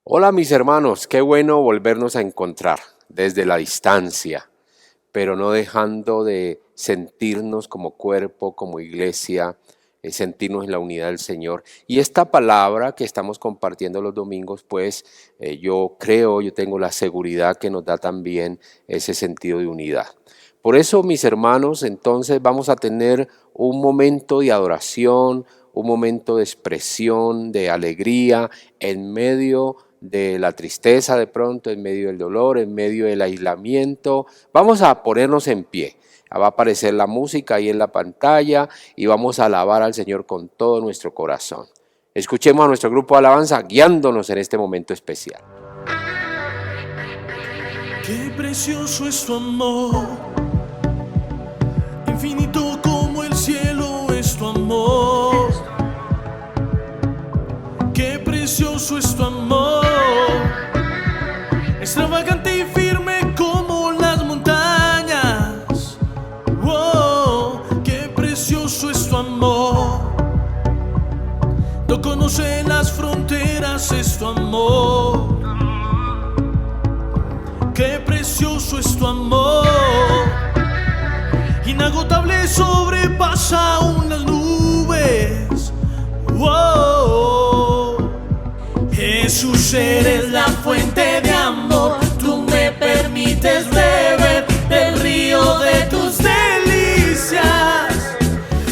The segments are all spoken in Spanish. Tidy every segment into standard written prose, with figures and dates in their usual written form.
Hola mis hermanos, qué bueno volvernos a encontrar desde la distancia, pero no dejando de sentirnos como cuerpo, como iglesia, sentirnos en la unidad del Señor. Y esta palabra que estamos compartiendo los domingos, pues yo creo, yo tengo la seguridad que nos da también ese sentido de unidad. Por eso, mis hermanos, entonces vamos a tener un momento de adoración, un momento de expresión, de alegría, en medio de la tristeza de pronto, en medio del dolor, en medio del aislamiento. Vamos a ponernos en pie. Va a aparecer la música ahí en la pantalla y vamos a alabar al Señor con todo nuestro corazón. Escuchemos a nuestro grupo de alabanza guiándonos en este momento especial. Qué precioso es tu amor, infinito como el cielo es tu amor. Qué precioso es tu amor, extravagante y firme como las montañas. Oh, qué precioso es tu amor, no conoce las fronteras, es tu amor. Qué precioso es tu amor, inagotable, sobrepasa aún las nubes. Oh, Jesús, eres la fuente de amor, tú me permites beber del río de tus delicias.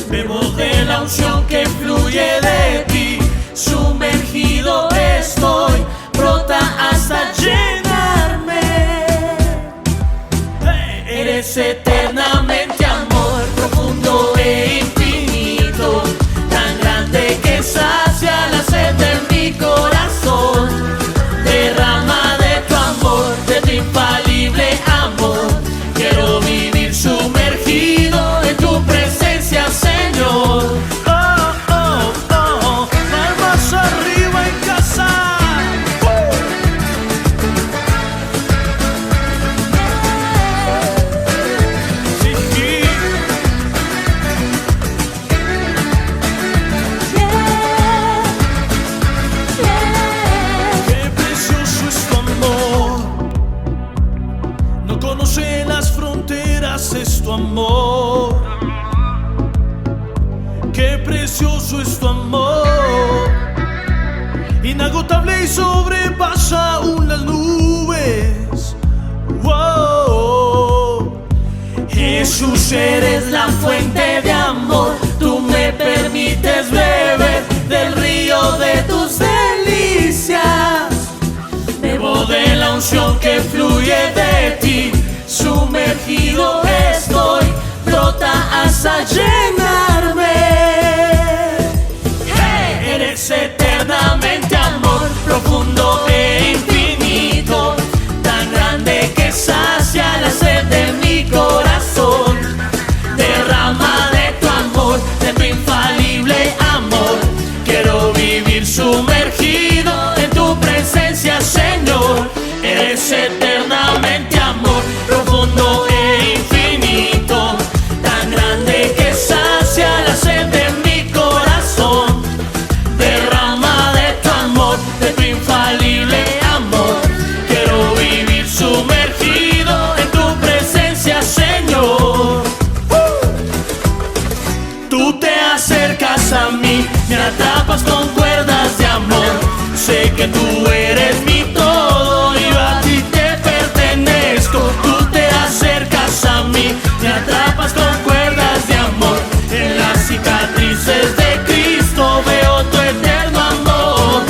Bebo de la unción que fluye de ti, sumergido estoy, brota hasta llenarme. Eres eternamente amor, profundo e infinito, tan grande que sacia la sed de mi corazón. Derrama de tu amor, de tu infalible amor, quiero vivir sumergido en tu presencia, Señor. Oh, oh, oh, palmas arriba en casa. Es tu amor, qué precioso es tu amor, inagotable y sobrepasa aún las nubes. Wow. Jesús, eres la fuente de amor, tú me permites beber del río de tus delicias. Bebo de la unción que fluye de ti, sumergido estoy, brota hasta llenarme. Hey, eres eternamente amor, profundo e infinito, tan grande que sacia la sed de mi corazón. Derrama de tu amor, de tu infalible amor, quiero vivir sumergido en tu presencia, Señor. Eres eternamente amor, profundo e infinito, tan grande que sacia la sed de mi corazón. Derrama de tu amor, de tu infalible amor, quiero vivir sumergido en tu presencia, Señor. Tú te acercas a mí, me atrapas con cuerdas de amor, sé que tú eres mi todo y a ti te pertenezco. Tú te acercas a mí, me atrapas con cuerdas de amor, en las cicatrices de Cristo veo tu eterno amor.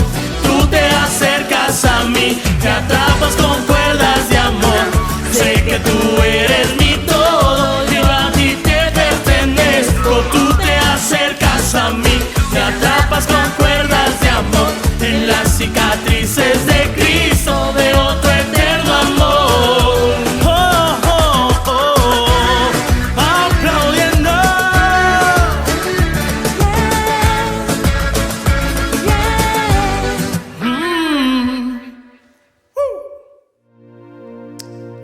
Tú te acercas a mí, me atrapas con cuerdas de amor, sé que tú eres mi todo y a ti te pertenezco. Tú te acercas a mí, me atrapas con cuerdas de amor, en las cicatrices de Cristo veo tu eterno amor. Oh, oh, oh, aplaudiendo.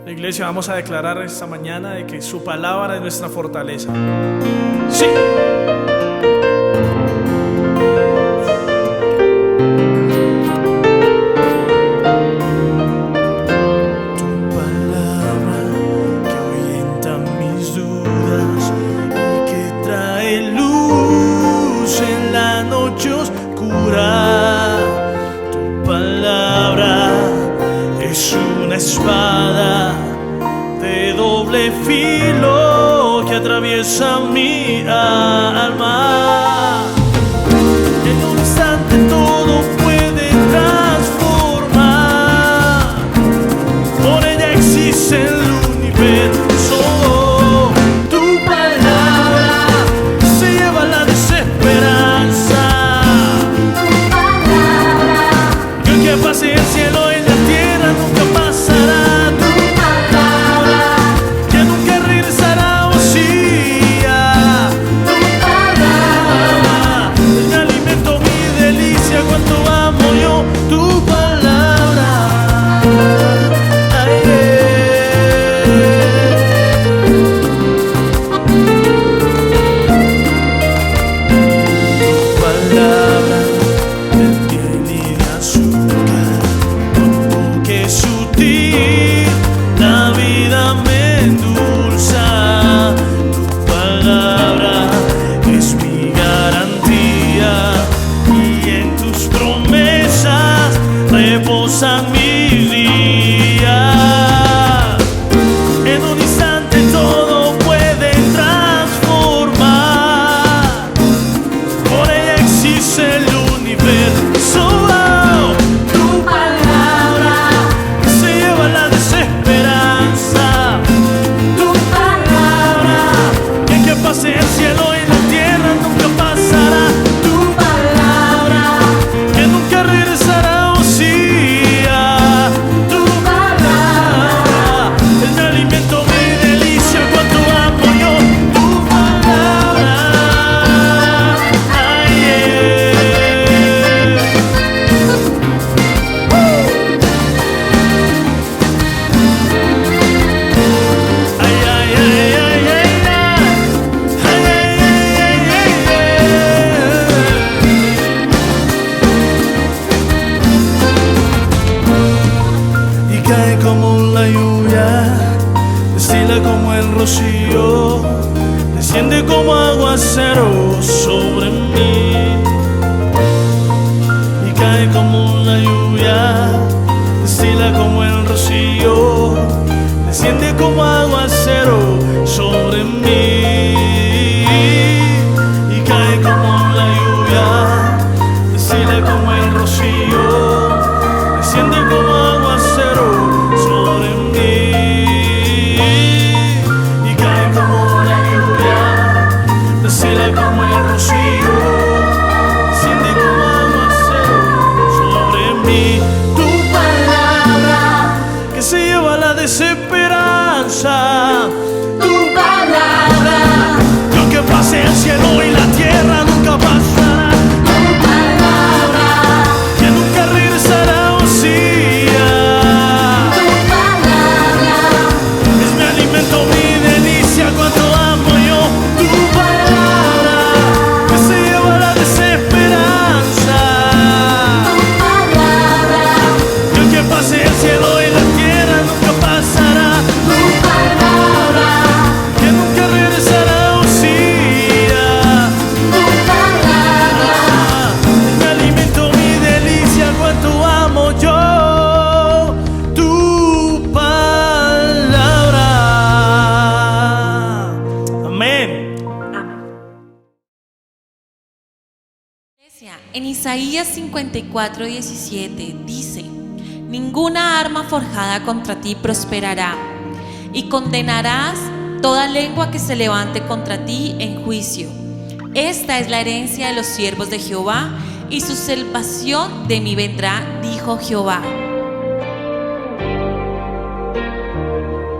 La iglesia, vamos a declarar esta mañana de que su palabra es nuestra fortaleza. Sí. doble filo que atraviesa mi alma. En un instante todo puede transformar. Por ella existe el universo. Tu palabra se lleva la desesperanza. Que aunque pase el cielo y la tierra nunca pasará. Reposan mis días. En un instante todo puede transformar. Por ella existe el universo. Tu palabra se lleva la desesperanza. Tu palabra que aunque pase el cielo y la tierra nunca pasará. Tu palabra que nunca regresará. Cae como la lluvia, destila como el rocío, desciende como aguacero sobre mí. Y cae como la lluvia, destila como el rocío, desciende como aguacero sobre mí. Y cae como la lluvia, destila como el rocío, desciende como aguacero sobre mí. Y cae como la lluvia, desciende como el rocío, desciende como aguacero sobre mí. Tu palabra que se lleva la desesperanza. Tu palabra que aunque pase el cielo y la tierra nunca pasará. Tu palabra que nunca regresará. Cuánto amo yo tu palabra que se lleva la desesperanza. Tu palabra que aunque pase el cielo y la tierra nunca pasará. Tu palabra que nunca regresará. Tu palabra es mi alimento, mi delicia. Cuánto amo yo tu palabra. En Isaías 54:17 dice: ninguna arma forjada contra ti prosperará, y condenarás toda lengua que se levante contra ti en juicio. Esta es la herencia de los siervos de Jehová, y su salvación de mí vendrá, dijo Jehová.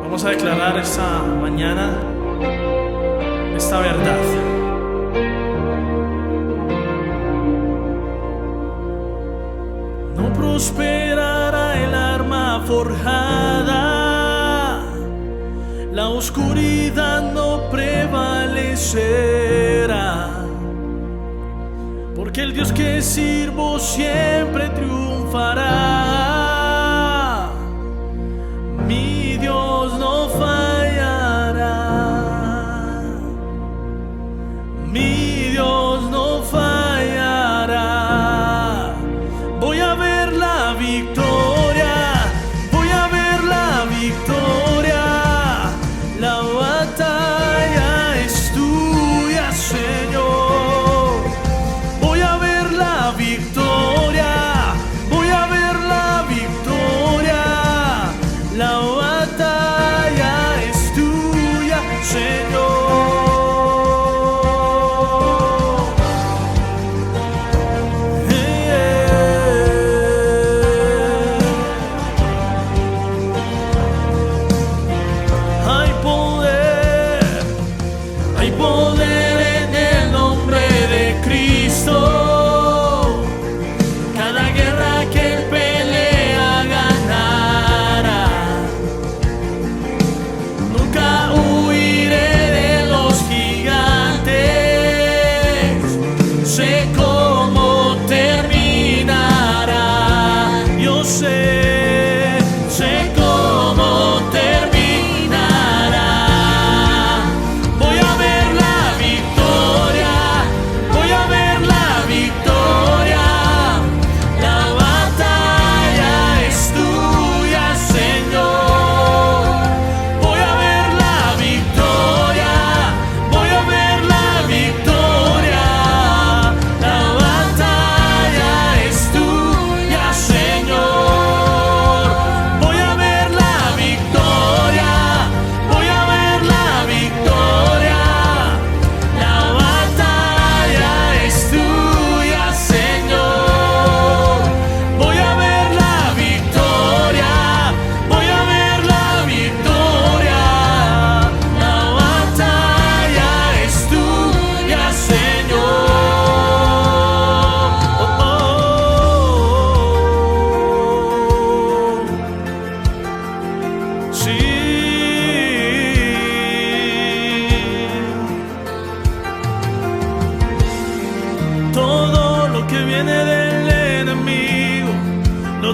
Vamos a declarar esta mañana esta verdad. No prosperará el arma forjada, la oscuridad no prevalecerá, porque el Dios que sirvo siempre triunfará. Mi Dios no fallará, mi Dios no fallará. Voy a ver la victoria, voy a ver la victoria, la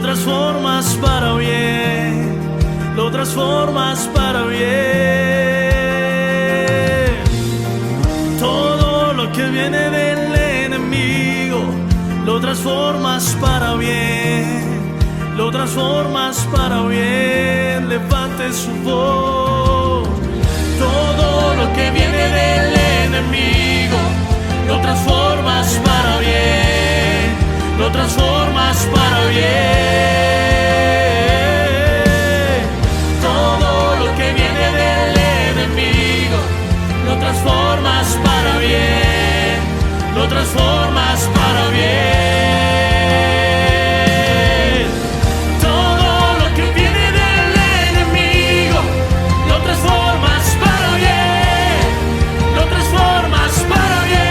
transformas para bien, lo transformas para bien. Todo lo que viene del enemigo, lo transformas para bien, lo transformas para bien. Levante su voz. Todo lo que viene del enemigo, lo transformas para bien, lo transformas para bien. Todo lo que viene del enemigo, lo transformas para bien, lo transformas para bien. Todo lo que viene del enemigo, lo transformas para bien, lo transformas para bien.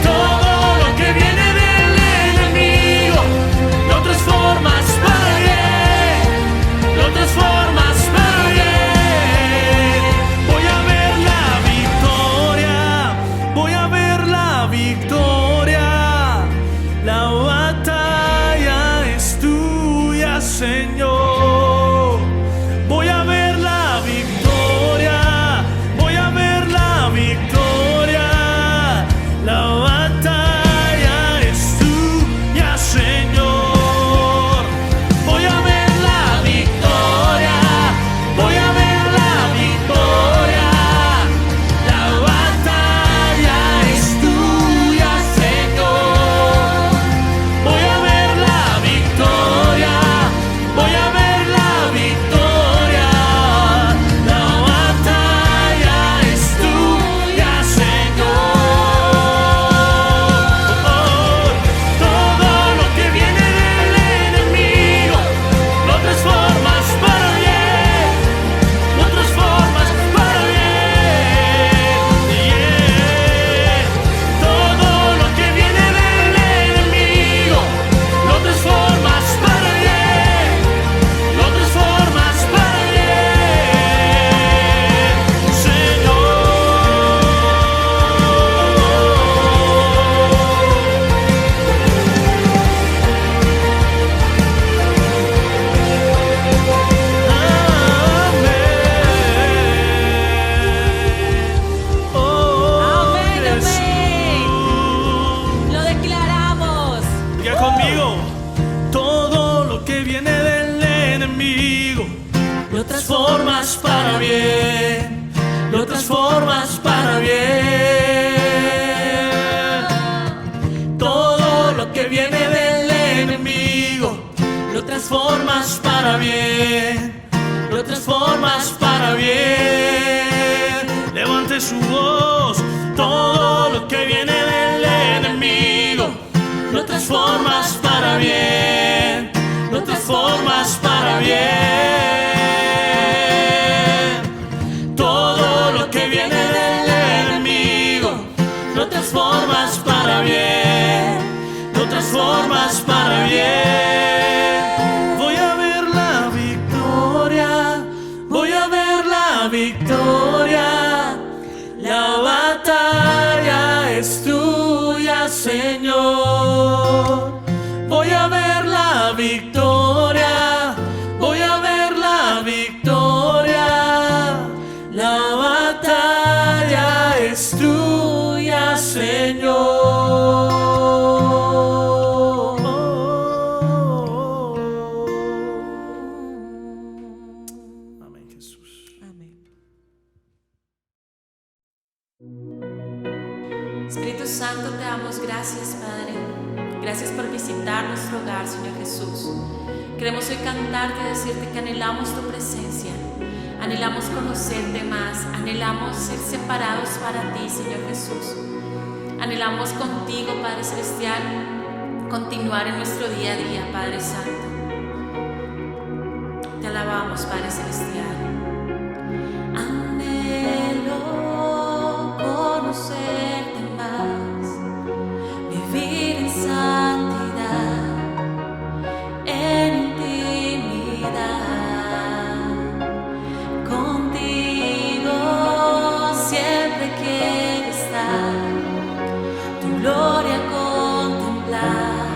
Todo lo que viene del enemigo, lo transformas para bien, lo transformas para bien. Voy a ver la victoria, voy a ver la victoria. La batalla es tuya, Señor. Voy a ver la victoria, voy a ver la victoria. La batalla es tuya, Señor. Voy a ver la victoria, voy a ver la victoria. La batalla es tuya, Señor. Voy a ver la victoria, voy a ver la victoria. La batalla es tuya, Señor. Todo lo que viene del enemigo, lo transformas para bien, lo transformas para bien. Todo lo que viene del enemigo, lo transformas para bien, lo transformas para bien, Señor. Amén. Oh, Amén, amén. Jesús. Lo declaramos. Diga conmigo. Todo lo que viene del enemigo, lo transformas para bien, lo transformas para bien. Todo lo que viene del enemigo, lo transformas para bien, lo transformas para bien. Levante su voz. Todo lo que viene del enemigo, lo transformas para bien, lo transformas para bien. Todo lo que viene del enemigo, lo transformas para bien, lo transformas para bien. Voy a ver la victoria, voy a ver la victoria. La batalla es tuya, Señor. Voy a ver la victoria, voy a ver la victoria. La batalla es tuya, Señor. Amén, Jesús. Amén. Espíritu Santo, te damos gracias, Padre. Gracias por visitar nuestro hogar, Señor Jesús. Queremos hoy cantarte y decirte que anhelamos tu presencia. Anhelamos conocerte más. Anhelamos ser separados para ti, Señor Jesús. Anhelamos contigo, Padre Celestial, continuar en nuestro día a día, Padre Santo. Te alabamos, Padre Celestial. Anhelo conocerte más, vivir en santidad, en intimidad. Contigo siempre quiero estar, tu gloria contemplar.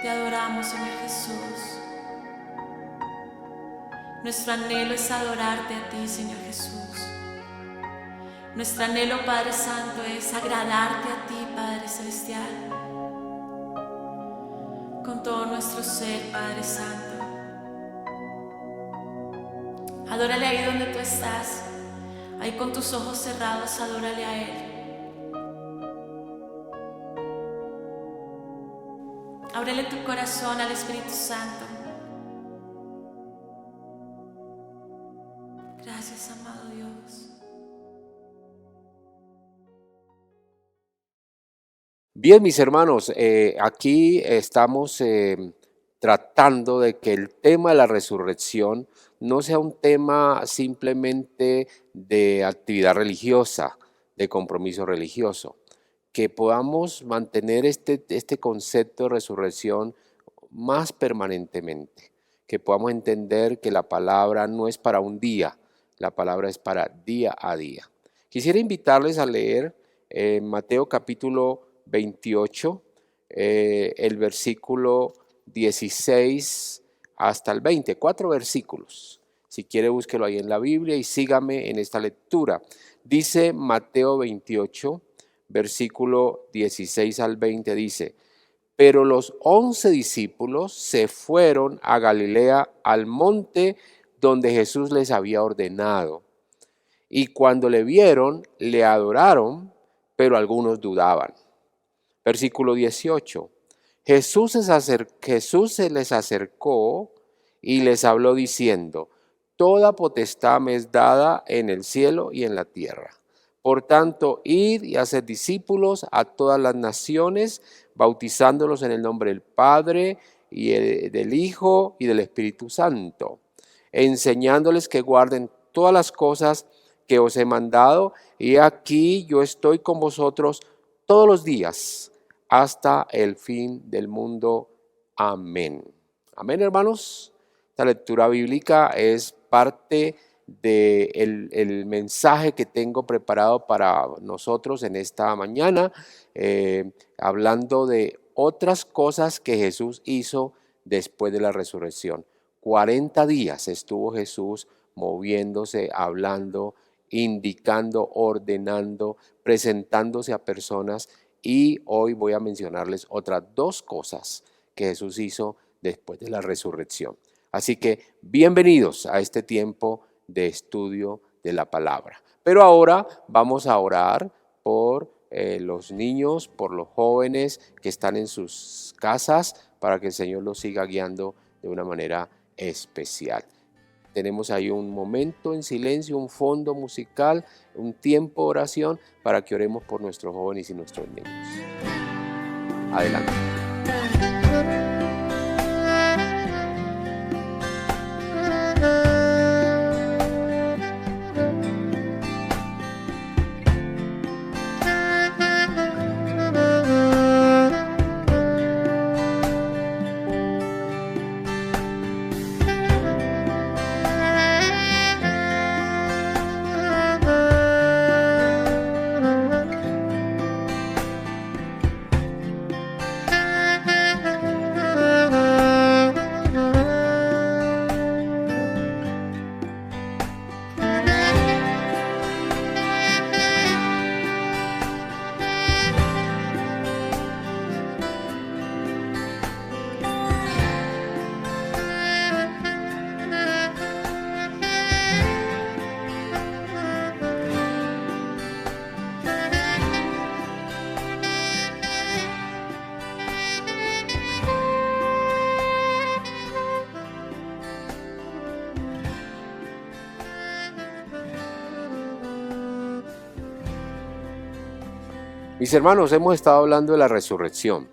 Te adoramos, Señor Jesús. Nuestro anhelo es adorarte a ti, Señor Jesús. Nuestro anhelo, Padre Santo, es agradarte a ti, Padre Celestial, con todo nuestro ser, Padre Santo. Adórale ahí donde tú estás, ahí con tus ojos cerrados, adórale a Él. Ábrele tu corazón al Espíritu Santo. Gracias, amado Dios. Bien, mis hermanos, aquí estamos tratando de que el tema de la resurrección no sea un tema simplemente de actividad religiosa, de compromiso religioso, que podamos mantener este concepto de resurrección más permanentemente, que podamos entender que la palabra no es para un día, la palabra es para día a día. Quisiera invitarles a leer Mateo capítulo 28, el versículo 16 hasta el 20, 4 versículos. Si quiere, búsquelo ahí en la Biblia y sígame en esta lectura. Dice Mateo 28, versículo 16 al 20, dice: pero los 11 discípulos se fueron a Galilea, al monte donde Jesús les había ordenado. Y cuando le vieron, le adoraron, pero algunos dudaban. Versículo 18. Jesús se les acercó y les habló diciendo: toda potestad me es dada en el cielo y en la tierra. Por tanto, id y haced discípulos a todas las naciones, bautizándolos en el nombre del Padre y del Hijo y del Espíritu Santo, enseñándoles que guarden todas las cosas que os he mandado, y aquí yo estoy con vosotros todos los días hasta el fin del mundo. Amén. Amén, hermanos. Esta lectura bíblica es parte del mensaje que tengo preparado para nosotros en esta mañana, hablando de otras cosas que Jesús hizo después de la resurrección. 40 días estuvo Jesús moviéndose, hablando, indicando, ordenando, presentándose a personas, y hoy voy a mencionarles otras 2 cosas que Jesús hizo después de la resurrección. Así que bienvenidos a este tiempo de estudio de la palabra. Pero ahora vamos a orar por los niños, por los jóvenes que están en sus casas, para que el Señor los siga guiando de una manera especial. Tenemos ahí un momento en silencio, un fondo musical, un tiempo de oración para que oremos por nuestros jóvenes y nuestros niños. Adelante. Mis hermanos, hemos estado hablando de la resurrección.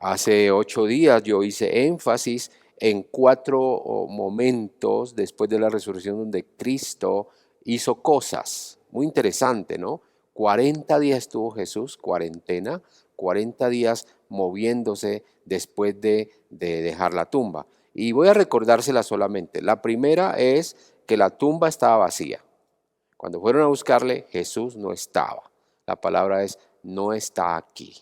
Hace 8 días yo hice énfasis en 4 momentos después de la resurrección donde Cristo hizo cosas. Muy interesante, ¿no? 40 días estuvo Jesús, cuarentena, 40 días moviéndose después de dejar la tumba. Y voy a recordársela solamente. La primera es que la tumba estaba vacía. Cuando fueron a buscarle, Jesús no estaba. La palabra es: no está aquí.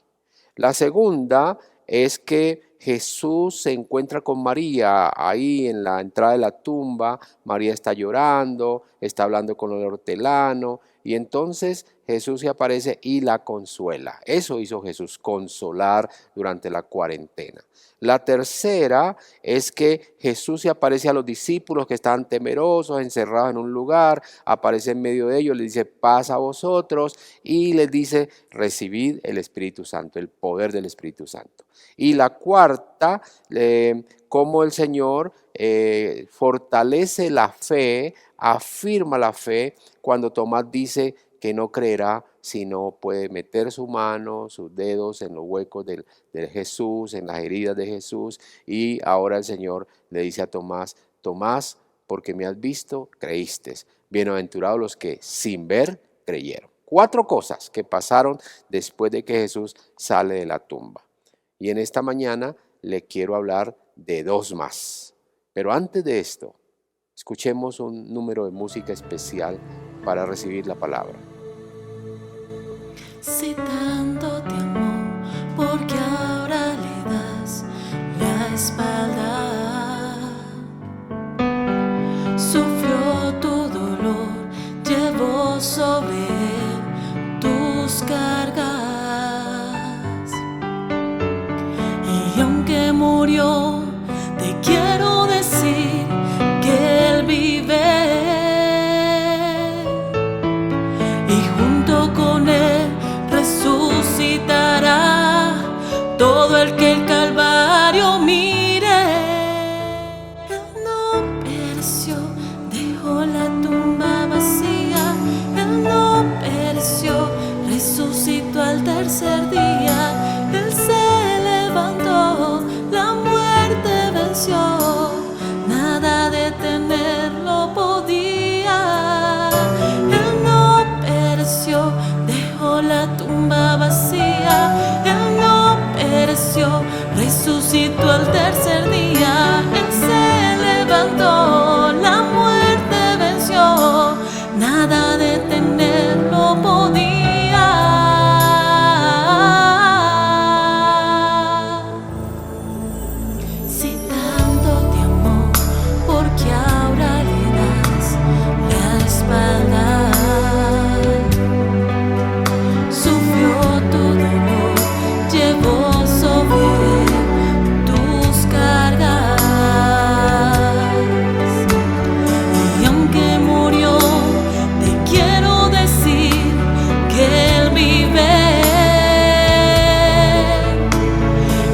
La segunda es que Jesús se encuentra con María ahí en la entrada de la tumba. María está llorando, está hablando con el hortelano y entonces Jesús se aparece y la consuela. Eso hizo Jesús, consolar durante la cuarentena. La tercera es que Jesús se aparece a los discípulos que estaban temerosos, encerrados en un lugar, aparece en medio de ellos, les dice paz a vosotros y les dice recibid el Espíritu Santo, el poder del Espíritu Santo. Y la cuarta, cómo el Señor fortalece la fe, afirma la fe cuando Tomás dice que no creerá si no puede meter su mano, sus dedos en los huecos de Jesús, en las heridas de Jesús. Y ahora el Señor le dice a Tomás, Tomás, porque me has visto, creíste. Bienaventurados los que sin ver creyeron. 4 cosas que pasaron después de que Jesús sale de la tumba. Y en esta mañana le quiero hablar de 2 más. Pero antes de esto, escuchemos un número de música especial para recibir la palabra. Si tanto te amó, porque ahora le das la espalda. Sufrió tu dolor, llevó sobre él tus cargas. Y aunque murió, te quiero decir que él vive. Y junto con él resucitará todo el que el Calvario mire. Él no pereció, dejó la tumba vacía. Él no pereció, resucitó al tercer día. Él se levantó, la muerte venció, nada detenerlo podía. Él no pereció, dejó la tumba vacía. Él no pereció, resucitó al tercer día. Él se levantó, la muerte venció, nada detenerlo podía. Si tanto te amó, porque ahora le das la espalda. Sufrió tu dolor, llevó sobre tus cargas. Y aunque murió, te quiero decir que él vive.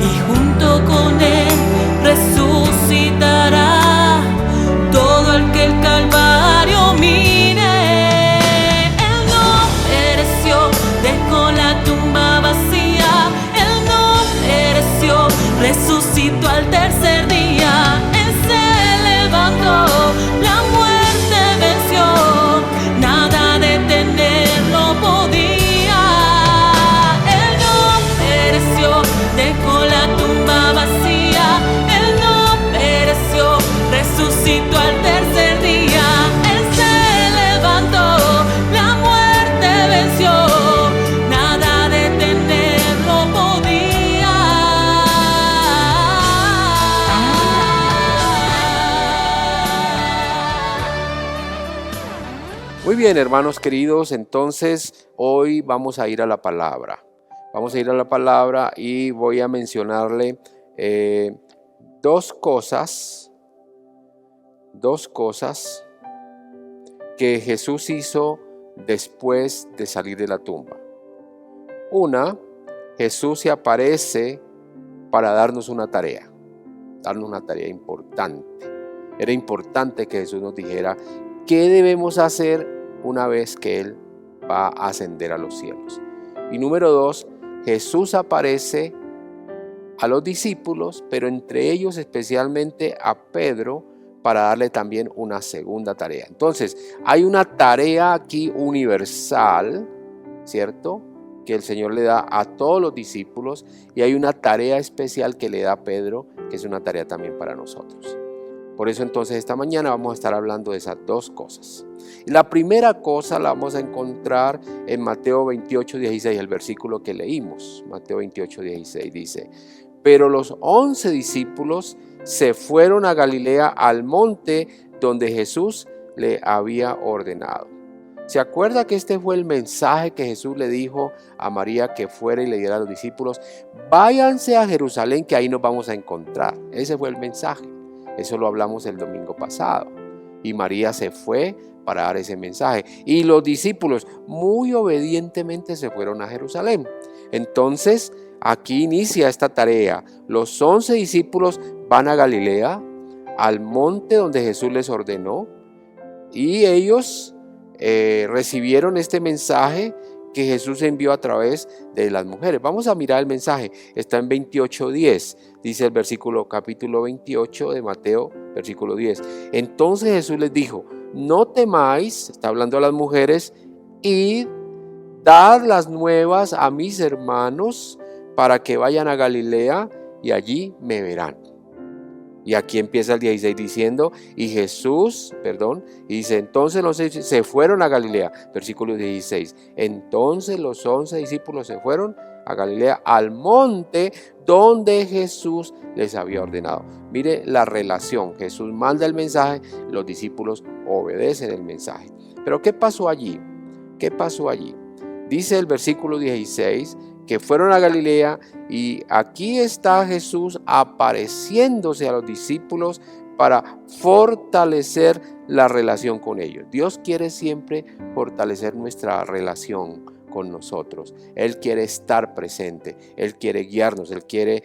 Y junto con él resucitará todo el que el Calvario mire. Él no pereció, dejó la tumba vacía. Él no pereció, resucitó al tercer día. Él se levantó, la muerte venció, nada detenerlo podía. Él no pereció, dejó la tumba vacía. Él no pereció, resucitó al tercer día. Él se levantó, la muerte venció, nada detenerlo podía. Muy bien, hermanos queridos, entonces hoy vamos a ir a la palabra. Vamos a ir a la palabra y voy a mencionarle 2 cosas que Jesús hizo después de salir de la tumba. Una, Jesús se aparece para darnos una tarea importante. Era importante que Jesús nos dijera qué debemos hacer una vez que Él va a ascender a los cielos. Y número 2, Jesús aparece a los discípulos, pero entre ellos especialmente a Pedro, para darle también una segunda tarea. Entonces, hay una tarea aquí universal, ¿cierto?, que el Señor le da a todos los discípulos, y hay una tarea especial que le da a Pedro, que es una tarea también para nosotros. Por eso entonces esta mañana vamos a estar hablando de esas 2 cosas. Y la primera cosa la vamos a encontrar en Mateo 28:16, el versículo que leímos. Mateo 28:16 dice: Pero los 11 discípulos se fueron a Galilea, al monte donde Jesús le había ordenado. ¿Se acuerda que este fue el mensaje que Jesús le dijo a María que fuera y le diera a los discípulos? Váyanse a Jerusalén, que ahí nos vamos a encontrar. Ese fue el mensaje. Eso lo hablamos el domingo pasado. Y María se fue para dar ese mensaje. Y los discípulos muy obedientemente se fueron a Jerusalén. Entonces, aquí inicia esta tarea. Los 11 discípulos van a Galilea, al monte donde Jesús les ordenó, y ellos recibieron este mensaje que Jesús envió a través de las mujeres. Vamos a mirar el mensaje. Está en 28:10. Dice el capítulo 28 de Mateo, versículo 10. Entonces Jesús les dijo: no temáis, está hablando a las mujeres, id, dad las nuevas a mis hermanos para que vayan a Galilea y allí me verán. Y aquí empieza el 16 diciendo, y dice, entonces los 6 se fueron a Galilea, versículo 16. Entonces los 11 discípulos se fueron a Galilea, al monte donde Jesús les había ordenado. Mire la relación, Jesús manda el mensaje, los discípulos obedecen el mensaje. Pero ¿qué pasó allí? ¿Qué pasó allí? Dice el versículo 16, que fueron a Galilea, y aquí está Jesús apareciéndose a los discípulos para fortalecer la relación con ellos. Dios quiere siempre fortalecer nuestra relación con nosotros. Él quiere estar presente, Él quiere guiarnos, Él quiere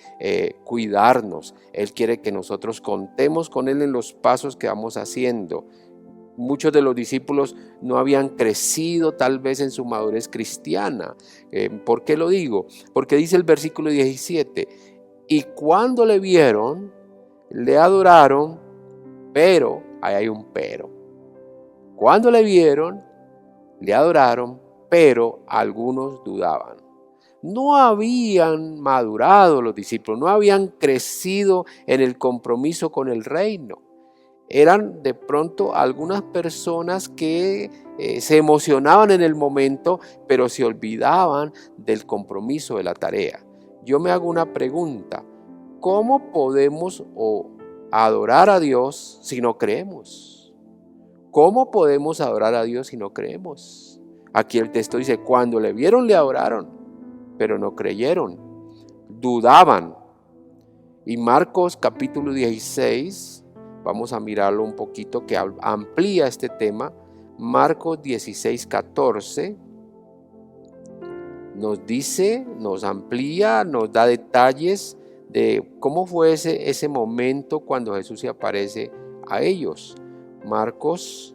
cuidarnos, Él quiere que nosotros contemos con Él en los pasos que vamos haciendo. Muchos de los discípulos no habían crecido tal vez en su madurez cristiana. ¿Por qué lo digo? Porque dice el versículo 17, y cuando le vieron, le adoraron, pero, ahí hay un pero. Cuando le vieron, le adoraron, pero algunos dudaban. No habían madurado los discípulos, no habían crecido en el compromiso con el reino. Eran de pronto algunas personas que se emocionaban en el momento, pero se olvidaban del compromiso de la tarea. Yo me hago una pregunta: ¿cómo podemos adorar a Dios si no creemos? ¿Cómo podemos adorar a Dios si no creemos? Aquí el texto dice, cuando le vieron le adoraron, pero no creyeron, dudaban. Y Marcos capítulo 16... vamos a mirarlo un poquito, que amplía este tema. Marcos 16:14 nos dice, nos amplía, nos da detalles de cómo fue ese momento cuando Jesús se aparece a ellos. Marcos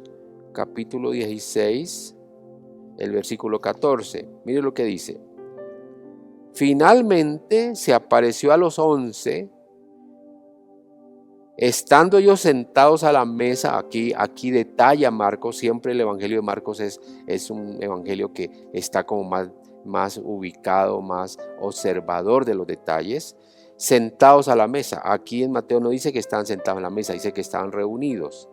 capítulo 16, el versículo 14. Mire lo que dice. Finalmente se apareció a los 11, estando ellos sentados a la mesa. Aquí detalla Marcos, siempre el evangelio de Marcos es un evangelio que está como más ubicado, más observador de los detalles. Sentados a la mesa. Aquí en Mateo no dice que estaban sentados en la mesa, dice que estaban reunidos.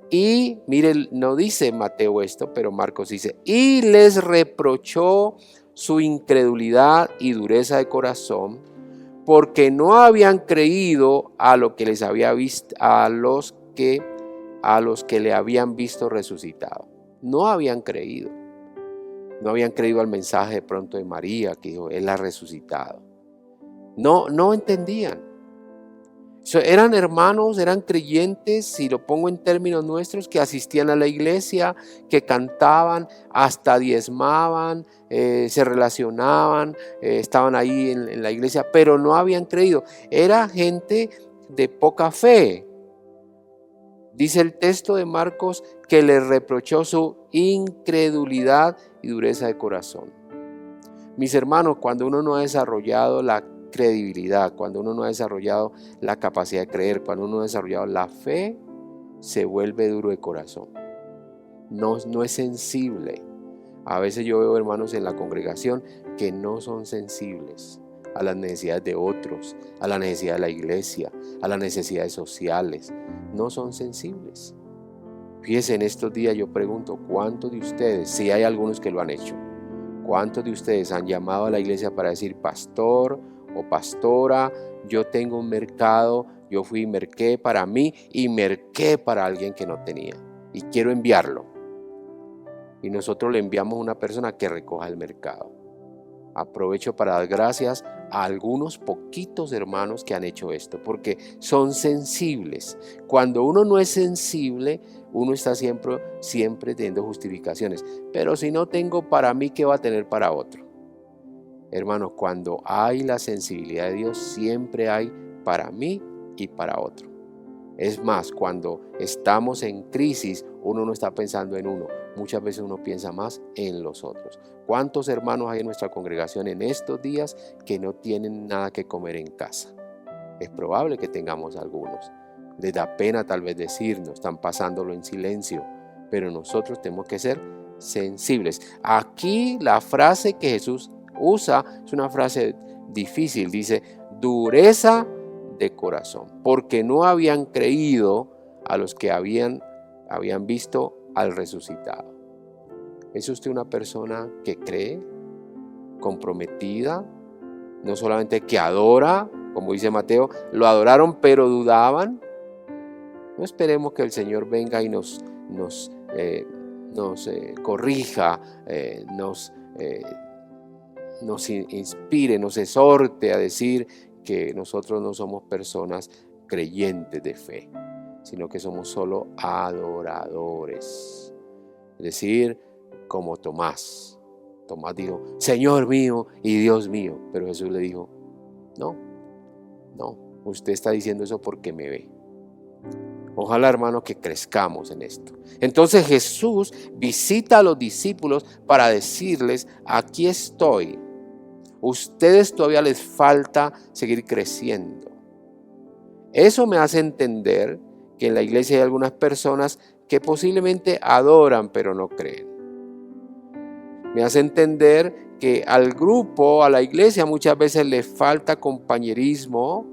Y mire, no dice Mateo esto, pero Marcos dice, y les reprochó su incredulidad y dureza de corazón, porque no habían creído a lo que les había visto, a los que le habían visto resucitado. No habían creído. No habían creído al mensaje de pronto de María, que dijo, Él ha resucitado. No entendían. Eran hermanos, eran creyentes, si lo pongo en términos nuestros, que asistían a la iglesia, que cantaban, hasta diezmaban, se relacionaban, estaban ahí en la iglesia, pero no habían creído. Era gente de poca fe. Dice el texto de Marcos que les reprochó su incredulidad y dureza de corazón. Mis hermanos, cuando uno no ha desarrollado la credibilidad, cuando uno no ha desarrollado la capacidad de creer, cuando uno no ha desarrollado la fe, se vuelve duro de corazón. No es sensible. A veces yo veo hermanos en la congregación que no son sensibles a las necesidades de otros, a la necesidad de la iglesia, a las necesidades sociales. No son sensibles. Fíjense, en estos días yo pregunto, ¿cuántos de ustedes, si hay algunos que lo han hecho, cuántos de ustedes han llamado a la iglesia para decir, pastor o pastora, yo tengo un mercado, yo fui y merqué para mí y merqué para alguien que no tenía y quiero enviarlo. Y nosotros le enviamos a una persona que recoja el mercado. Aprovecho para dar gracias a algunos poquitos hermanos que han hecho esto, porque son sensibles. Cuando uno no es sensible, uno está siempre teniendo justificaciones. Pero si no tengo para mí, ¿qué va a tener para otro? Hermanos, cuando hay la sensibilidad de Dios, siempre hay para mí y para otro. Es más, cuando estamos en crisis, uno no está pensando en uno. Muchas veces uno piensa más en los otros. ¿Cuántos hermanos hay en nuestra congregación en estos días que no tienen nada que comer en casa? Es probable que tengamos algunos. Les da pena tal vez decirnos, están pasándolo en silencio, pero nosotros tenemos que ser sensibles. Aquí la frase que Jesús usa es una frase difícil, dice dureza de corazón, porque no habían creído a los que habían visto al resucitado. ¿Es usted una persona que cree, comprometida, no solamente que adora, como dice Mateo, lo adoraron pero dudaban? No esperemos que el Señor venga y nos corrija, nos inspire, nos exhorte a decir que nosotros no somos personas creyentes de fe, sino que somos solo adoradores. Es decir, como Tomás. Tomás dijo, Señor mío y Dios mío. Pero Jesús le dijo, no, usted está diciendo eso porque me ve. Ojalá, hermano, que crezcamos en esto. Entonces Jesús visita a los discípulos para decirles, aquí estoy. Ustedes todavía les falta seguir creciendo. Eso me hace entender que en la iglesia hay algunas personas que posiblemente adoran pero no creen. Me hace entender que al grupo, a la iglesia muchas veces le falta compañerismo,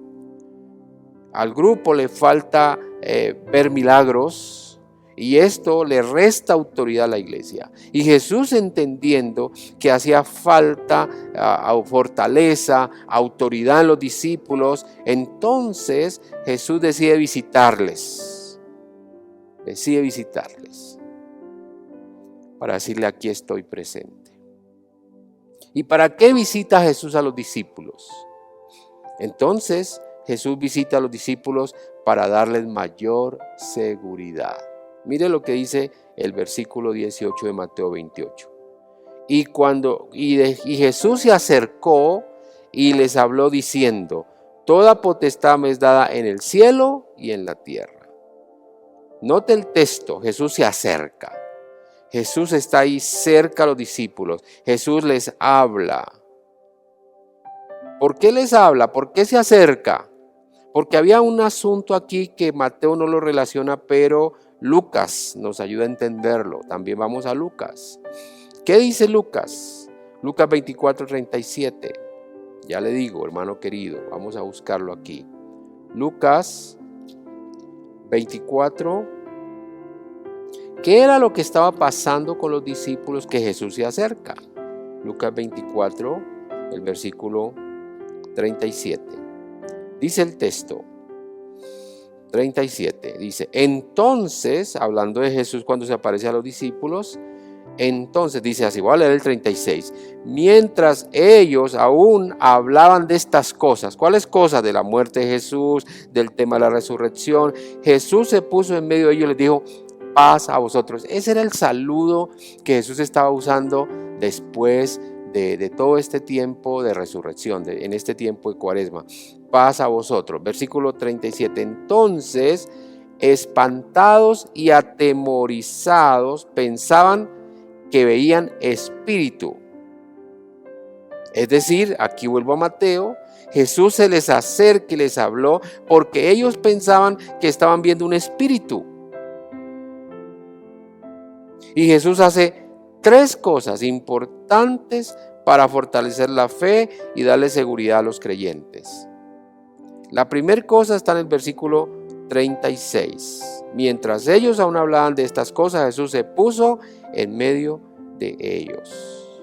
al grupo le falta ver milagros y esto le resta autoridad a la iglesia. Y Jesús, entendiendo que hacía falta fortaleza, autoridad en los discípulos, entonces Jesús decide visitarles para decirle, aquí estoy presente. ¿Y para qué visita Jesús a los discípulos? Entonces Jesús visita a los discípulos para darles mayor seguridad. Mire lo que dice el versículo 18 de Mateo 28. Y Jesús se acercó y les habló diciendo, toda potestad me es dada en el cielo y en la tierra. Note el texto, Jesús se acerca. Jesús está ahí cerca a los discípulos. Jesús les habla. ¿Por qué les habla? ¿Por qué se acerca? Porque había un asunto aquí que Mateo no lo relaciona, pero Lucas nos ayuda a entenderlo. También vamos a Lucas. ¿Qué dice Lucas? Lucas 24:37. Ya le digo, hermano querido, vamos a buscarlo aquí. Lucas 24. ¿Qué era lo que estaba pasando con los discípulos que Jesús se acerca? Lucas 24, el versículo 37. Dice el texto, 37, dice, entonces, hablando de Jesús cuando se aparece a los discípulos, entonces, dice así, voy a leer el 36, mientras ellos aún hablaban de estas cosas, ¿cuáles cosas? De la muerte de Jesús, del tema de la resurrección, Jesús se puso en medio de ellos y les dijo, paz a vosotros. Ese era el saludo que Jesús estaba usando después de todo este tiempo de resurrección, en este tiempo de Cuaresma. Paz a vosotros. Versículo 37. Entonces, espantados y atemorizados, pensaban que veían espíritu. Es decir, aquí vuelvo a Mateo, Jesús se les acerca y les habló porque ellos pensaban que estaban viendo un espíritu. Y Jesús hace 3 cosas importantes para fortalecer la fe y darle seguridad a los creyentes. La primera cosa está en el versículo 36. Mientras ellos aún hablaban de estas cosas, Jesús se puso en medio de ellos.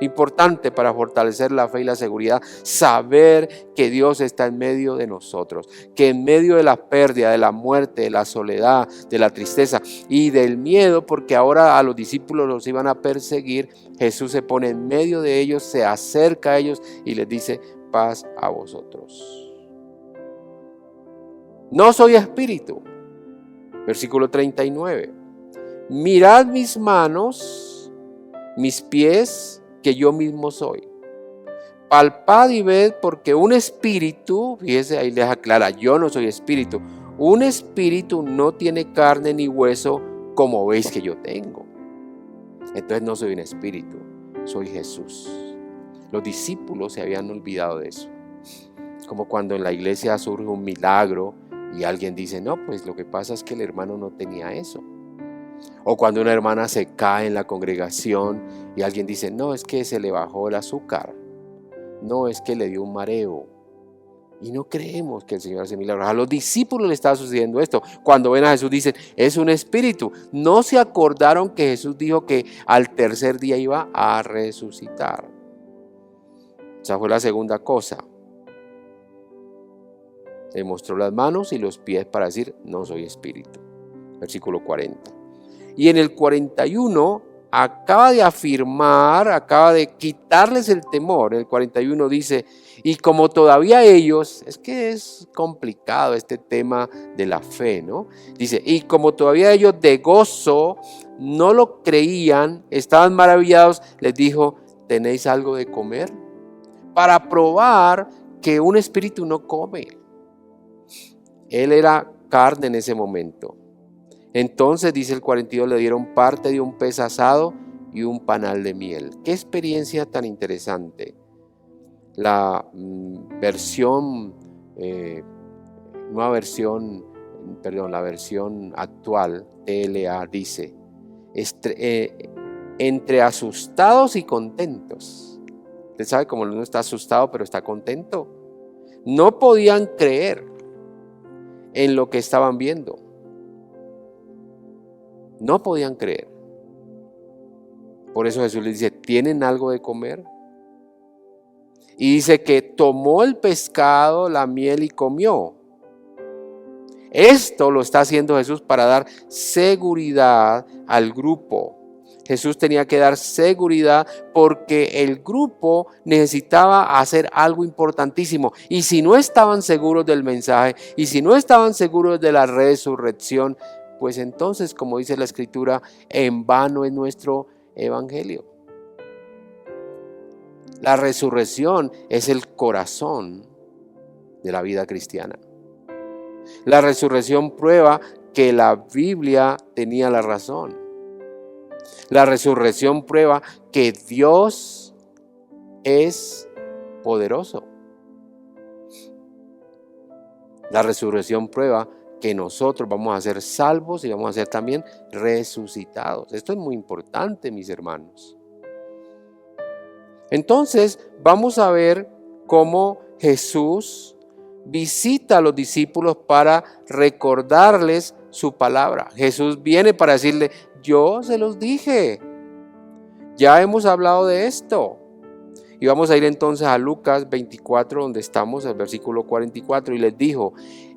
Importante para fortalecer la fe y la seguridad, saber que Dios está en medio de nosotros, que en medio de la pérdida, de la muerte, de la soledad, de la tristeza y del miedo, porque ahora a los discípulos los iban a perseguir, Jesús se pone en medio de ellos, se acerca a ellos y les dice: paz a vosotros. No soy espíritu. Versículo 39. Mirad mis manos, mis pies, que yo mismo soy. Palpad y ved, porque un espíritu, fíjese, ahí les aclara, yo no soy espíritu. Un espíritu no tiene carne ni hueso como veis que yo tengo. Entonces no soy un espíritu, soy Jesús. Los discípulos se habían olvidado de eso. Como cuando en la iglesia surge un milagro y alguien dice: no, pues lo que pasa es que el hermano no tenía eso. O cuando una hermana se cae en la congregación y alguien dice: no, es que se le bajó el azúcar, no, es que le dio un mareo. Y no creemos que el Señor hace milagros. A los discípulos le estaba sucediendo esto. Cuando ven a Jesús dicen: es un espíritu. No se acordaron que Jesús dijo que al tercer día iba a resucitar. Esa fue la segunda cosa. Le mostró las manos y los pies para decir: no soy espíritu. Versículo 40. Y en el 41 acaba de afirmar, acaba de quitarles el temor. En el 41 dice: y como todavía ellos, es que es complicado este tema de la fe, ¿no? Dice: y como todavía ellos de gozo no lo creían, estaban maravillados, les dijo: ¿tenéis algo de comer? Para probar que un espíritu no come. Él era carne en ese momento. Entonces, dice el 42, le dieron parte de un pez asado y un panal de miel. Qué experiencia tan interesante. La versión actual, TLA, dice: entre asustados y contentos. Usted sabe cómo uno está asustado pero está contento. No podían creer en lo que estaban viendo. No podían creer. Por eso Jesús les dice: ¿tienen algo de comer? Y dice que tomó el pescado, la miel y comió. Esto lo está haciendo Jesús para dar seguridad al grupo. Jesús tenía que dar seguridad porque el grupo necesitaba hacer algo importantísimo. Y si no estaban seguros del mensaje, y si no estaban seguros de la resurrección, pues entonces, como dice la Escritura, en vano es nuestro evangelio. La resurrección es el corazón de la vida cristiana. La resurrección prueba que la Biblia tenía la razón. La resurrección prueba que Dios es poderoso. La resurrección prueba que nosotros vamos a ser salvos y vamos a ser también resucitados. Esto es muy importante, mis hermanos. Entonces, vamos a ver cómo Jesús visita a los discípulos para recordarles su palabra. Jesús viene para decirle: yo se los dije, ya hemos hablado de esto. Y vamos a ir entonces a Lucas 24, donde estamos, el versículo 44, y les dijo: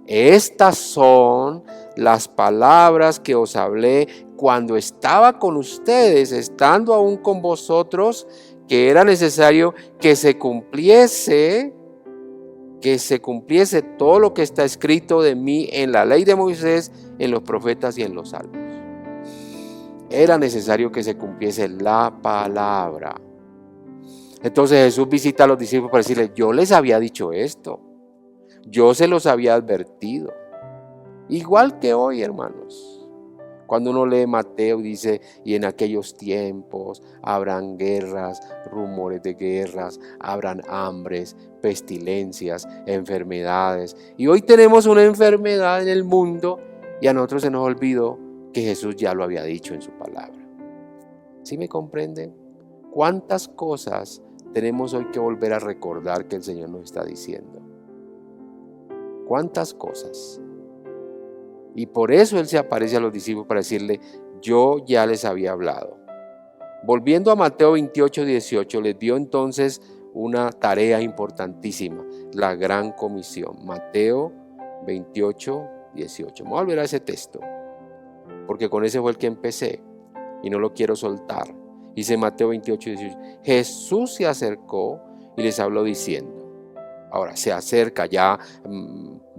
estas son las palabras que os hablé cuando estaba con ustedes, estando aún con vosotros, que era necesario que se cumpliese todo lo que está escrito de mí en la ley de Moisés, en los profetas y en los salmos. Era necesario que se cumpliese la palabra. Entonces Jesús visita a los discípulos para decirles: yo les había dicho esto. Yo se los había advertido. Igual que hoy, hermanos. Cuando uno lee Mateo y dice: y en aquellos tiempos habrán guerras, rumores de guerras, habrán hambres, pestilencias, enfermedades. Y hoy tenemos una enfermedad en el mundo y a nosotros se nos olvidó que Jesús ya lo había dicho en su palabra. ¿Sí me comprenden? ¿Cuántas cosas tenemos hoy que volver a recordar que el Señor nos está diciendo? ¿Cuántas cosas? Y por eso Él se aparece a los discípulos para decirle: yo ya les había hablado. Volviendo a Mateo 28, 18, les dio entonces una tarea importantísima, la gran comisión. Mateo 28, 18. Vamos a volver a ese texto, porque con ese fue el que empecé y no lo quiero soltar. Dice Mateo 28, 18. Jesús se acercó y les habló diciendo. Ahora se acerca ya,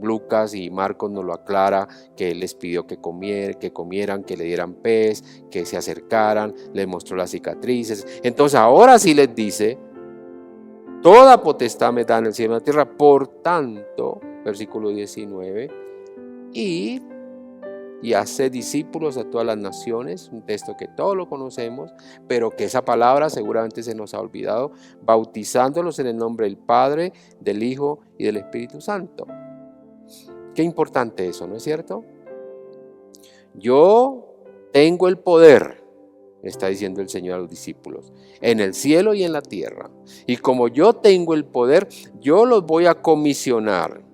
Lucas y Marcos nos lo aclara, que él les pidió que comieran, que le dieran pez, que se acercaran, les mostró las cicatrices. Entonces ahora sí les dice, toda potestad me da en el cielo y en la tierra, por tanto, versículo 19, y hacer discípulos a todas las naciones, un texto que todos lo conocemos, pero que esa palabra seguramente se nos ha olvidado, bautizándolos en el nombre del Padre, del Hijo y del Espíritu Santo. Qué importante eso, ¿no es cierto? Yo tengo el poder, está diciendo el Señor a los discípulos, en el cielo y en la tierra. Y como yo tengo el poder, yo los voy a comisionar.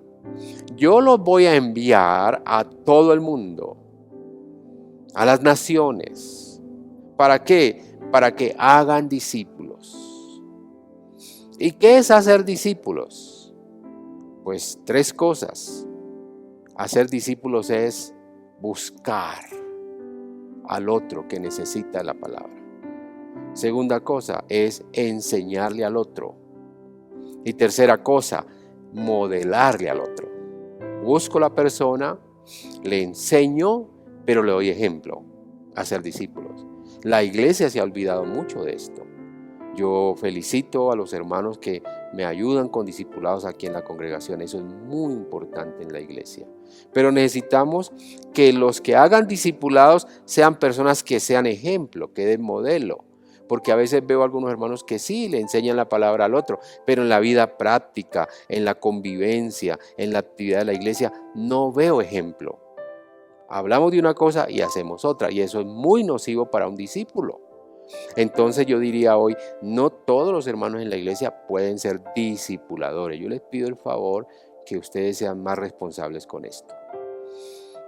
Yo los voy a enviar a todo el mundo, a las naciones. ¿Para qué? Para que hagan discípulos. ¿Y qué es hacer discípulos? Pues 3 cosas. Hacer discípulos es buscar al otro que necesita la palabra. Segunda cosa es enseñarle al otro. Y tercera cosa, modelarle al otro. Busco la persona, le enseño, pero le doy ejemplo a ser discípulos. La iglesia se ha olvidado mucho de esto. Yo felicito a los hermanos que me ayudan con discipulados aquí en la congregación. Eso es muy importante en la iglesia. Pero necesitamos que los que hagan discipulados sean personas que sean ejemplo, que den modelo. Porque a veces veo a algunos hermanos que sí le enseñan la palabra al otro, pero en la vida práctica, en la convivencia, en la actividad de la iglesia, no veo ejemplo. Hablamos de una cosa y hacemos otra, y eso es muy nocivo para un discípulo. Entonces yo diría hoy, no todos los hermanos en la iglesia pueden ser discipuladores. Yo les pido el favor que ustedes sean más responsables con esto.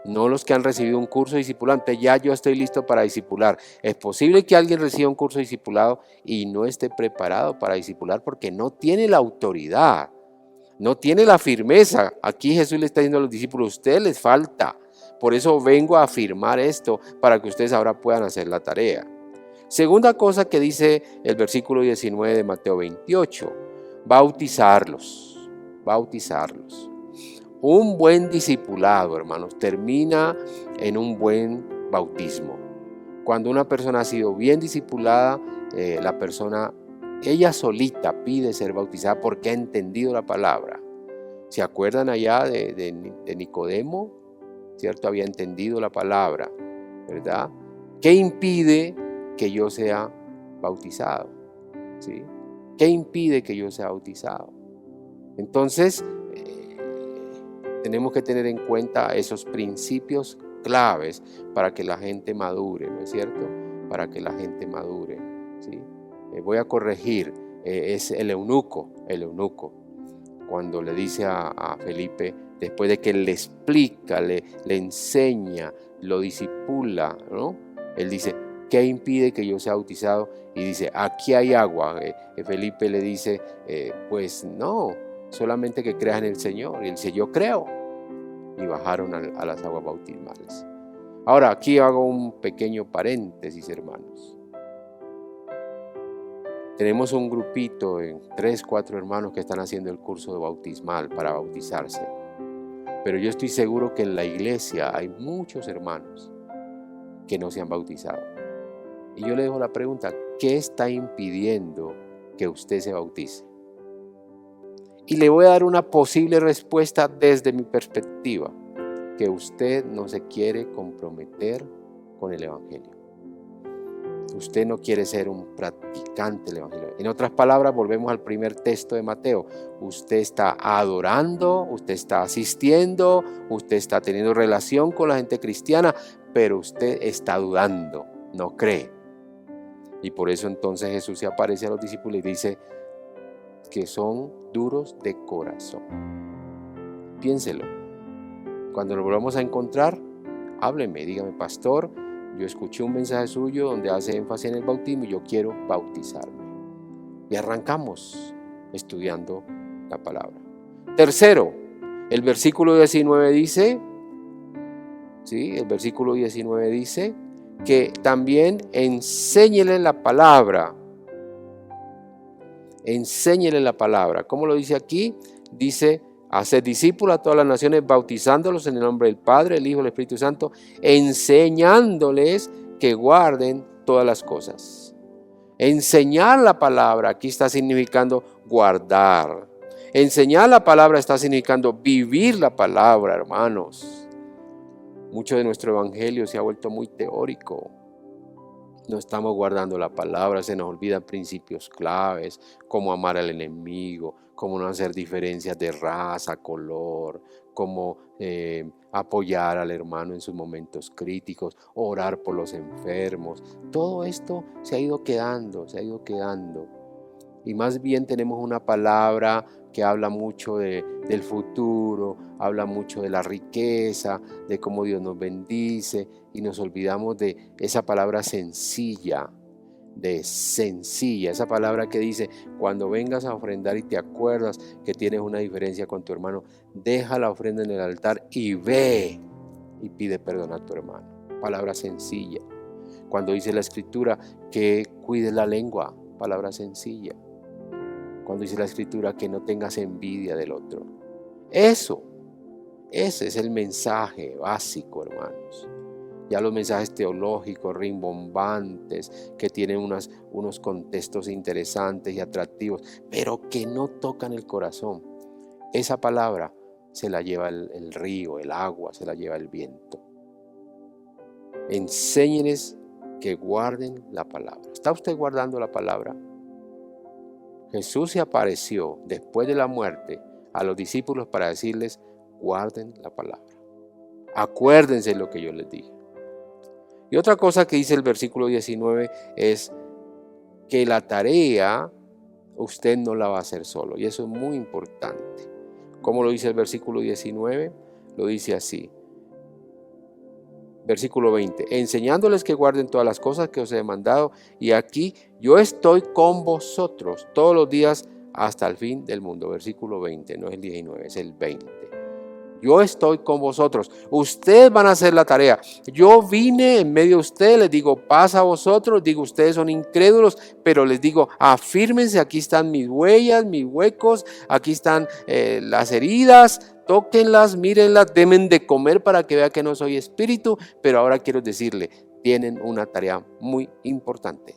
No los que han recibido un curso discipulante, ya yo estoy listo para discipular. Es posible que alguien reciba un curso discipulado y no esté preparado para discipular porque no tiene la autoridad, no tiene la firmeza. Aquí Jesús le está diciendo a los discípulos, a ustedes les falta. Por eso vengo a afirmar esto para que ustedes ahora puedan hacer la tarea. Segunda cosa que dice el versículo 19 de Mateo 28, bautizarlos. Un buen discipulado, hermanos, termina en un buen bautismo. Cuando una persona ha sido bien discipulada, la persona, ella solita pide ser bautizada porque ha entendido la palabra. ¿Se acuerdan allá de Nicodemo? ¿Cierto? Había entendido la palabra, ¿verdad? ¿Qué impide que yo sea bautizado? ¿Sí? ¿Qué impide que yo sea bautizado? Entonces, tenemos que tener en cuenta esos principios claves para que la gente madure, ¿no es cierto? Para que la gente madure, ¿sí? Voy a corregir, es el eunuco, cuando le dice a Felipe, después de que le explica, le enseña, lo discipula, ¿no? Él dice, ¿qué impide que yo sea bautizado? Y dice, aquí hay agua. Felipe le dice, pues no, solamente que creas en el Señor. Y él dice, yo creo. Y bajaron a las aguas bautismales. Ahora, aquí hago un pequeño paréntesis, hermanos. Tenemos un grupito de 3, 4 hermanos que están haciendo el curso de bautismal para bautizarse. Pero yo estoy seguro que en la iglesia hay muchos hermanos que no se han bautizado. Y yo le dejo la pregunta, ¿qué está impidiendo que usted se bautice? Y le voy a dar una posible respuesta desde mi perspectiva, que usted no se quiere comprometer con el Evangelio. Usted no quiere ser un practicante del Evangelio. En otras palabras, volvemos al primer texto de Mateo. Usted está adorando, usted está asistiendo, usted está teniendo relación con la gente cristiana, pero usted está dudando, no cree. Y por eso entonces Jesús se aparece a los discípulos y dice que son duros de corazón. Piénselo. Cuando nos volvamos a encontrar, hábleme, dígame, pastor, yo escuché un mensaje suyo donde hace énfasis en el bautismo y yo quiero bautizarme. Y arrancamos estudiando la palabra. Tercero, el versículo 19 dice, ¿sí? El versículo 19 dice que también enséñele la palabra. Enséñele la palabra. ¿Cómo lo dice aquí? Dice, haced discípulos a todas las naciones, bautizándolos en el nombre del Padre, del Hijo y del Espíritu Santo, enseñándoles que guarden todas las cosas. Enseñar la palabra aquí está significando guardar. Enseñar la palabra está significando vivir la palabra, hermanos. Mucho de nuestro evangelio se ha vuelto muy teórico. No estamos guardando la palabra, se nos olvidan principios claves, como amar al enemigo, cómo no hacer diferencias de raza, color, cómo apoyar al hermano en sus momentos críticos, orar por los enfermos. Todo esto se ha ido quedando. Y más bien tenemos una palabra que habla mucho del futuro, habla mucho de la riqueza, de cómo Dios nos bendice, y nos olvidamos de esa palabra sencilla, esa palabra que dice, cuando vengas a ofrendar y te acuerdas que tienes una diferencia con tu hermano, deja la ofrenda en el altar y ve y pide perdón a tu hermano. Palabra sencilla. Cuando dice la Escritura que cuides la lengua, palabra sencilla. Cuando dice la Escritura que no tengas envidia del otro. Ese es el mensaje básico, hermanos. Ya los mensajes teológicos, rimbombantes, que tienen unos contextos interesantes y atractivos, pero que no tocan el corazón. Esa palabra se la lleva el río, el agua, se la lleva el viento. Enséñenles que guarden la palabra. ¿Está usted guardando la palabra? Jesús se apareció después de la muerte a los discípulos para decirles, guarden la palabra. Acuérdense de lo que yo les dije. Y otra cosa que dice el versículo 19 es que la tarea usted no la va a hacer solo. Y eso es muy importante. ¿Cómo lo dice el versículo 19? Lo dice así. Versículo 20. Enseñándoles que guarden todas las cosas que os he mandado. Y aquí yo estoy con vosotros todos los días hasta el fin del mundo. Versículo 20. No es el 19, es el 20. Yo estoy con vosotros. Ustedes van a hacer la tarea. Yo vine en medio de ustedes. Les digo, paz a vosotros. Digo, ustedes son incrédulos. Pero les digo, afírmense. Aquí están mis huellas, mis huecos. Aquí están las heridas. Tóquenlas, mírenlas. Denme de comer para que vea que no soy espíritu. Pero ahora quiero decirle, tienen una tarea muy importante.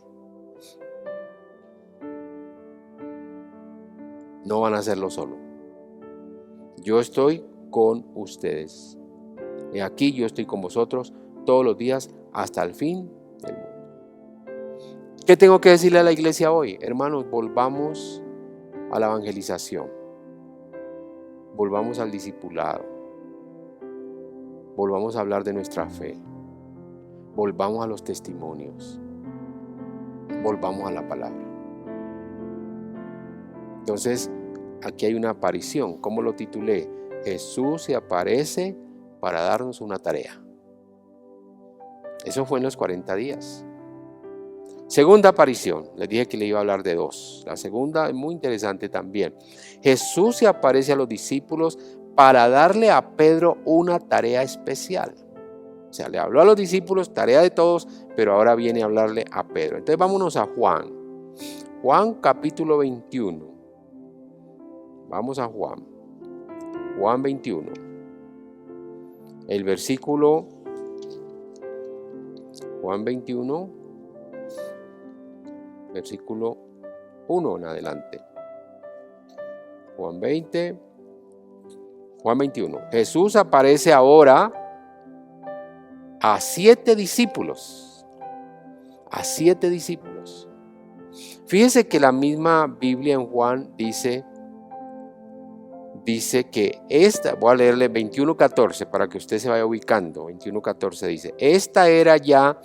No van a hacerlo solo. Yo estoy con ustedes. Y aquí yo estoy con vosotros todos los días hasta el fin del mundo. ¿Qué tengo que decirle a la iglesia hoy? Hermanos, volvamos a la evangelización. Volvamos al discipulado. Volvamos a hablar de nuestra fe. Volvamos a los testimonios. Volvamos a la palabra. Entonces, aquí hay una aparición. ¿Cómo lo titulé? Jesús se aparece para darnos una tarea. Eso fue en los 40 días. Segunda aparición. Les dije que le iba a hablar de dos. La segunda es muy interesante también. Jesús se aparece a los discípulos para darle a Pedro una tarea especial. O sea, le habló a los discípulos, tarea de todos, pero ahora viene a hablarle a Pedro. Entonces vámonos a Juan. Juan capítulo 21. Vamos a Juan 21, el versículo, Juan 21, versículo 1 en adelante. Juan 21. Jesús aparece ahora a 7 discípulos. A 7 discípulos. Fíjense que la misma Biblia en Juan dice que voy a leerle 21:14 para que usted se vaya ubicando. 21:14 dice, esta era ya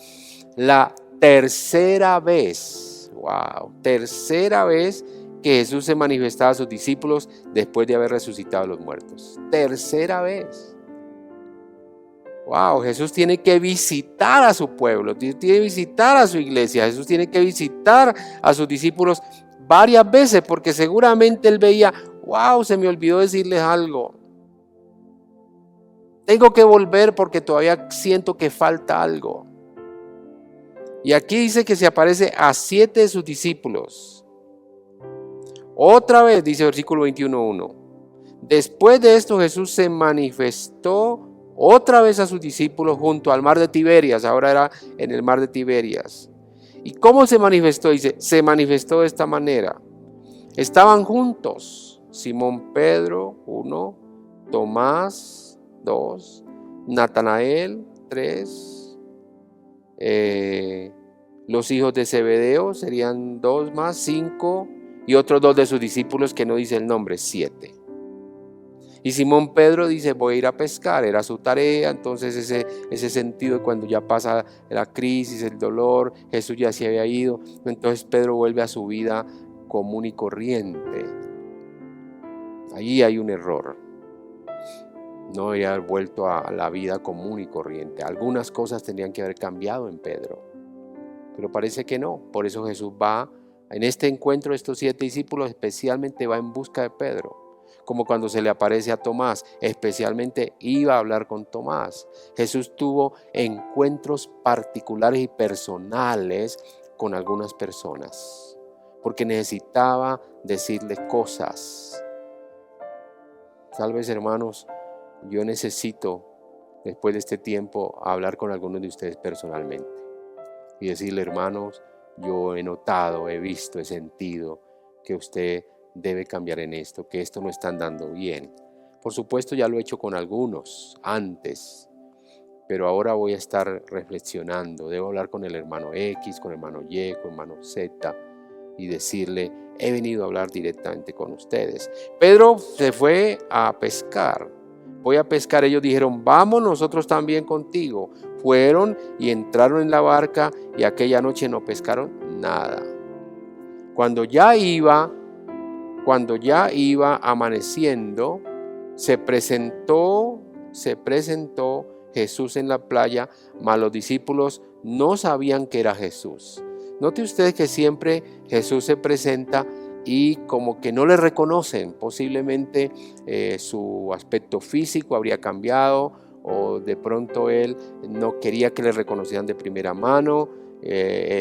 la tercera vez que Jesús se manifestaba a sus discípulos después de haber resucitado a los muertos. Tercera vez. Wow, Jesús tiene que visitar a su pueblo, tiene que visitar a su iglesia, Jesús tiene que visitar a sus discípulos varias veces, porque seguramente él veía, wow, se me olvidó decirles algo. Tengo que volver porque todavía siento que falta algo. Y aquí dice que se aparece a 7 de sus discípulos. Otra vez, dice versículo 21:1. Después de esto Jesús se manifestó otra vez a sus discípulos junto al mar de Tiberias. Ahora era en el mar de Tiberias. ¿Y cómo se manifestó? Dice, se manifestó de esta manera. Estaban juntos Simón Pedro, 1, Tomás, 2, Natanael, 3, los hijos de Zebedeo serían 2 más, 5, y otros 2 de sus discípulos que no dice el nombre, 7. Y Simón Pedro dice, voy a ir a pescar, era su tarea. Entonces ese sentido de cuando ya pasa la crisis, el dolor, Jesús ya se había ido, entonces Pedro vuelve a su vida común y corriente. Allí hay un error. No había vuelto a la vida común y corriente. Algunas cosas tendrían que haber cambiado en Pedro, pero parece que no. Por eso Jesús va, en este encuentro de estos 7 discípulos, especialmente va en busca de Pedro. Como cuando se le aparece a Tomás, especialmente iba a hablar con Tomás. Jesús tuvo encuentros particulares y personales con algunas personas, porque necesitaba decirle cosas. Tal vez, hermanos, yo necesito, después de este tiempo, hablar con algunos de ustedes personalmente y decirle, hermanos, yo he notado, he visto, he sentido que usted debe cambiar en esto, que esto no está andando bien. Por supuesto, ya lo he hecho con algunos antes, pero ahora voy a estar reflexionando. Debo hablar con el hermano X, con el hermano Y, con el hermano Z y decirle, he venido a hablar directamente con ustedes. Pedro se fue a pescar. Voy a pescar. Ellos dijeron, vamos nosotros también contigo. Fueron y entraron en la barca y aquella noche no pescaron nada. Cuando ya iba amaneciendo, se presentó Jesús en la playa, mas los discípulos no sabían que era Jesús. Note ustedes que siempre Jesús se presenta y como que no le reconocen. Posiblemente su aspecto físico habría cambiado, o de pronto él no quería que le reconocieran de primera mano,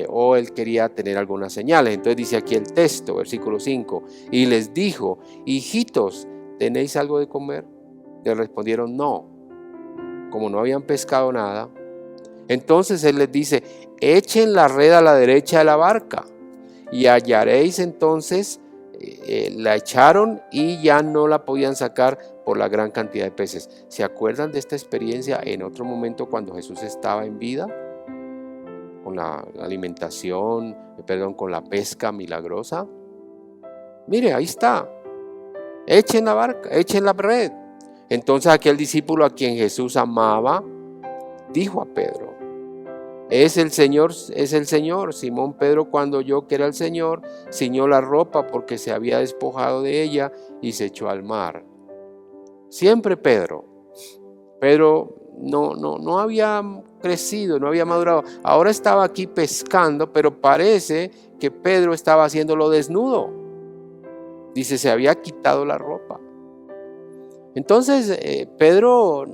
o él quería tener algunas señales. Entonces dice aquí el texto, versículo 5, y les dijo, hijitos, ¿tenéis algo de comer? Le respondieron no, como no habían pescado nada. Entonces él les dice, echen la red a la derecha de la barca y hallaréis. Entonces la echaron y ya no la podían sacar por la gran cantidad de peces. ¿Se acuerdan de esta experiencia en otro momento cuando Jesús estaba en vida? Con la alimentación, con la pesca milagrosa. Mire, ahí está. Echen la barca, echen la red. Entonces aquel discípulo a quien Jesús amaba, dijo a Pedro, es el Señor. Simón Pedro, cuando oyó que era el Señor, ciñó la ropa porque se había despojado de ella y se echó al mar. Siempre Pedro no había crecido, no había madurado. Ahora estaba aquí pescando, pero parece que Pedro estaba haciéndolo desnudo. Dice, se había quitado la ropa. Entonces Pedro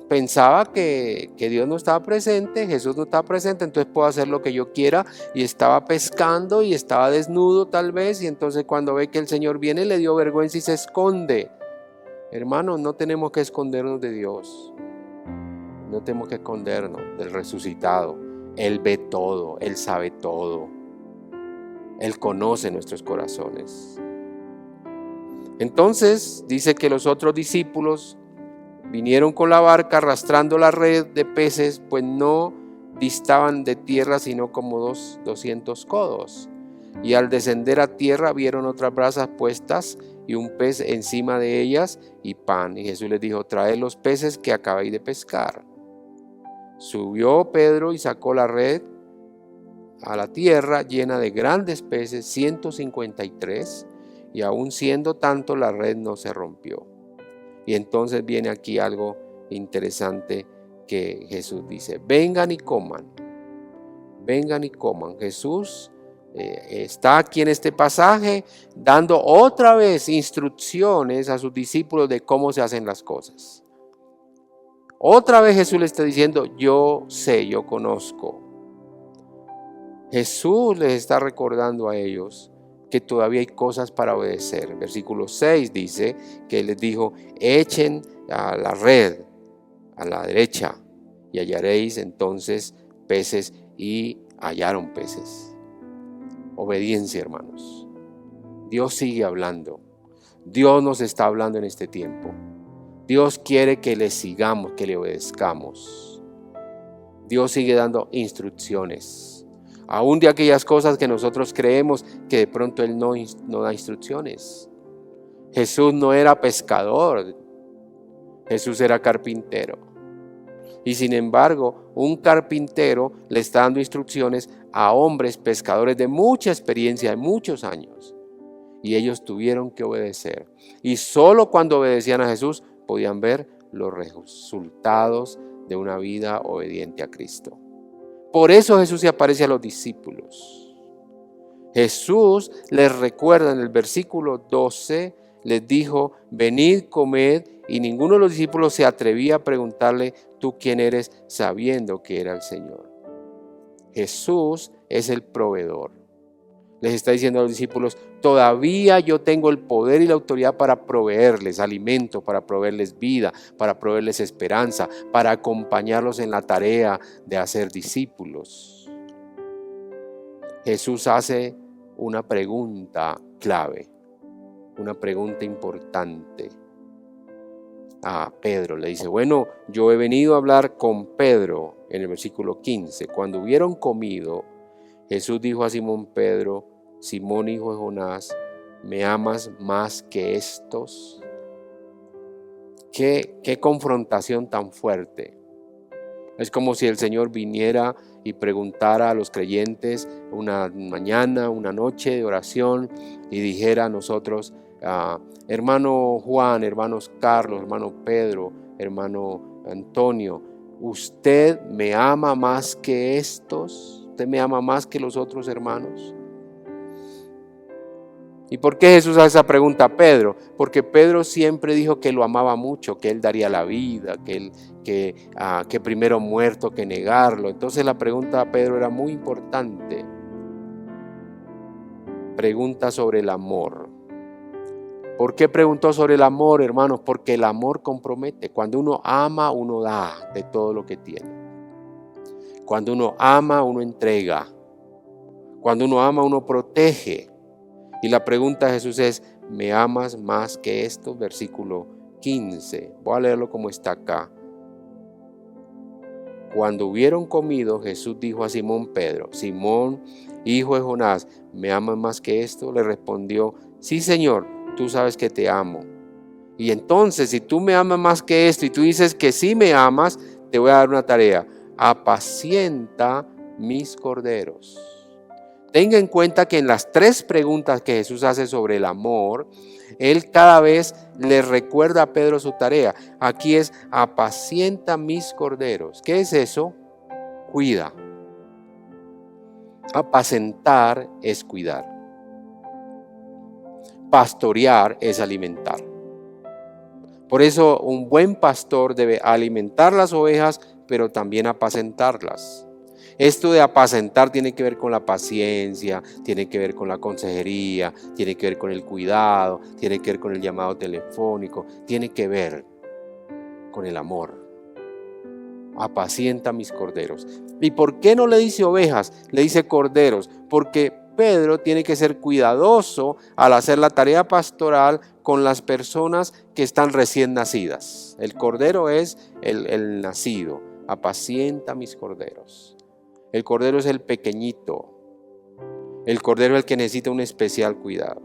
pensaba que Dios no estaba presente, Jesús no estaba presente, entonces puedo hacer lo que yo quiera, y estaba pescando y estaba desnudo tal vez, y entonces cuando ve que el Señor viene le dio vergüenza y se esconde. Hermanos, no tenemos que escondernos de Dios, no tenemos que escondernos del resucitado. Él ve todo, Él sabe todo, Él conoce nuestros corazones. Entonces dice que los otros discípulos vinieron con la barca arrastrando la red de peces, pues no distaban de tierra sino como 200 codos. Y al descender a tierra vieron otras brasas puestas y un pez encima de ellas y pan. Y Jesús les dijo, traed los peces que acabáis de pescar. Subió Pedro y sacó la red a la tierra llena de grandes peces, 153, y aún siendo tanto la red no se rompió. Y entonces viene aquí algo interesante que Jesús dice, vengan y coman, vengan y coman. Jesús está aquí en este pasaje dando otra vez instrucciones a sus discípulos de cómo se hacen las cosas. Otra vez Jesús le está diciendo, yo sé, yo conozco. Jesús les está recordando a ellos que todavía hay cosas para obedecer. Versículo 6 dice que les dijo, echen a la red a la derecha y hallaréis entonces peces, y hallaron peces. Obediencia, hermanos. Dios sigue hablando. Dios nos está hablando en este tiempo. Dios quiere que le sigamos, que le obedezcamos. Dios sigue dando instrucciones. Aún de aquellas cosas que nosotros creemos que de pronto Él no da instrucciones. Jesús no era pescador. Jesús era carpintero. Y sin embargo, un carpintero le está dando instrucciones a hombres pescadores de mucha experiencia, de muchos años. Y ellos tuvieron que obedecer. Y solo cuando obedecían a Jesús podían ver los resultados de una vida obediente a Cristo. Por eso Jesús se aparece a los discípulos. Jesús les recuerda en el versículo 12, les dijo, venid, comed, y ninguno de los discípulos se atrevía a preguntarle, ¿tú quién eres?, sabiendo que era el Señor. Jesús es el proveedor. Les está diciendo a los discípulos, todavía yo tengo el poder y la autoridad para proveerles alimento, para proveerles vida, para proveerles esperanza, para acompañarlos en la tarea de hacer discípulos. Jesús hace una pregunta clave, una pregunta importante a Pedro. Le dice, bueno, yo he venido a hablar con Pedro en el versículo 15. Cuando hubieron comido, Jesús dijo a Simón Pedro, Simón hijo de Jonás, ¿me amas más que estos? ¿Qué confrontación tan fuerte? Es como si el Señor viniera y preguntara a los creyentes una mañana, una noche de oración y dijera a nosotros, hermano Juan, hermanos Carlos, hermano Pedro, hermano Antonio, ¿usted me ama más que estos? ¿Usted me ama más que los otros hermanos? ¿Y por qué Jesús hace esa pregunta a Pedro? Porque Pedro siempre dijo que lo amaba mucho, que él daría la vida, que primero muerto que negarlo. Entonces la pregunta a Pedro era muy importante. Pregunta sobre el amor. ¿Por qué preguntó sobre el amor, hermanos? Porque el amor compromete. Cuando uno ama, uno da de todo lo que tiene. Cuando uno ama, uno entrega. Cuando uno ama, uno protege. Y la pregunta de Jesús es, ¿me amas más que esto? Versículo 15. Voy a leerlo como está acá. Cuando hubieron comido, Jesús dijo a Simón Pedro, Simón, hijo de Jonás, ¿me amas más que esto? Le respondió, sí, Señor, tú sabes que te amo. Y entonces, si tú me amas más que esto y tú dices que sí me amas, te voy a dar una tarea. Apacienta mis corderos. Tenga en cuenta que en las 3 preguntas que Jesús hace sobre el amor, Él cada vez le recuerda a Pedro su tarea. Aquí es apacienta mis corderos. ¿Qué es eso? Cuida. Apacentar es cuidar. Pastorear es alimentar. Por eso un buen pastor debe alimentar las ovejas, pero también apacentarlas. Esto de apacentar tiene que ver con la paciencia, tiene que ver con la consejería, tiene que ver con el cuidado, tiene que ver con el llamado telefónico, tiene que ver con el amor. Apacienta mis corderos. ¿Y por qué no le dice ovejas? Le dice corderos, porque Pedro tiene que ser cuidadoso al hacer la tarea pastoral con las personas que están recién nacidas. El cordero es el nacido. Apacienta mis corderos. El cordero es el pequeñito. El cordero es el que necesita un especial cuidado.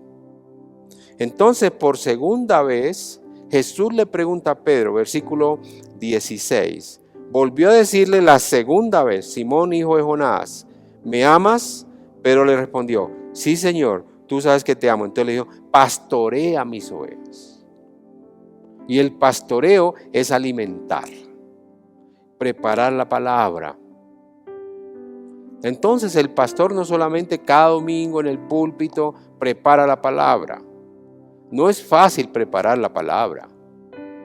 Entonces, por segunda vez, Jesús le pregunta a Pedro, versículo 16. Volvió a decirle la segunda vez, Simón, hijo de Jonás, ¿me amas? Pedro le respondió, sí, Señor, tú sabes que te amo. Entonces le dijo, pastorea mis ovejas. Y el pastoreo es alimentar. preparar la palabra. Entonces el pastor no solamente cada domingo en el púlpito prepara la palabra. No es fácil preparar la palabra.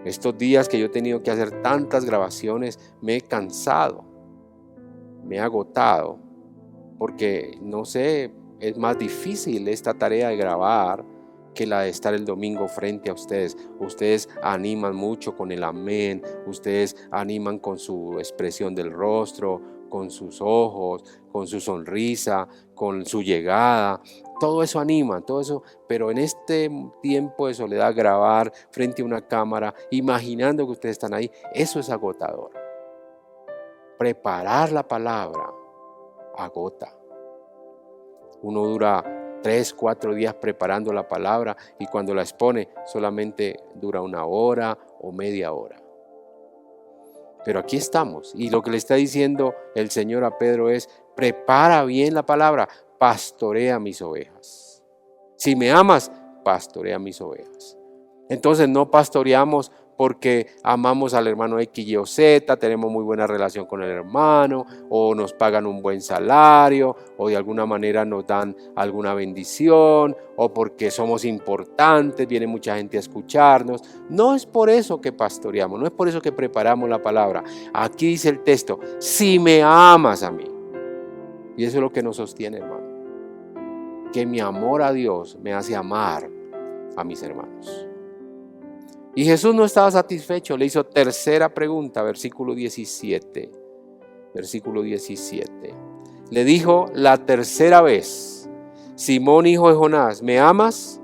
Estos días que yo he tenido que hacer tantas grabaciones, me he cansado, me he agotado, porque no sé, es más difícil esta tarea de grabar que la de estar el domingo frente a ustedes. Ustedes animan mucho con el amén, ustedes animan con su expresión del rostro, con sus ojos, con su sonrisa, con su llegada. Todo eso anima, todo eso, pero en este tiempo de soledad, grabar frente a una cámara, imaginando que ustedes están ahí, eso es agotador. Preparar la palabra agota. Uno dura 3, 4 días preparando la palabra y cuando la expone solamente dura 1 hora o media hora. Pero aquí estamos y lo que le está diciendo el Señor a Pedro es: prepara bien la palabra, pastorea mis ovejas. Si me amas, pastorea mis ovejas. Entonces no pastoreamos porque amamos al hermano X, Y o Z, tenemos muy buena relación con el hermano, o nos pagan un buen salario, o de alguna manera nos dan alguna bendición, o porque somos importantes, viene mucha gente a escucharnos. No es por eso que pastoreamos, no es por eso que preparamos la palabra. Aquí dice el texto: si me amas a mí. Y eso es lo que nos sostiene, hermano. Que mi amor a Dios me hace amar a mis hermanos. Y Jesús no estaba satisfecho, le hizo tercera pregunta, versículo 17. Versículo 17. Le dijo la tercera vez: Simón, hijo de Jonás, ¿me amas?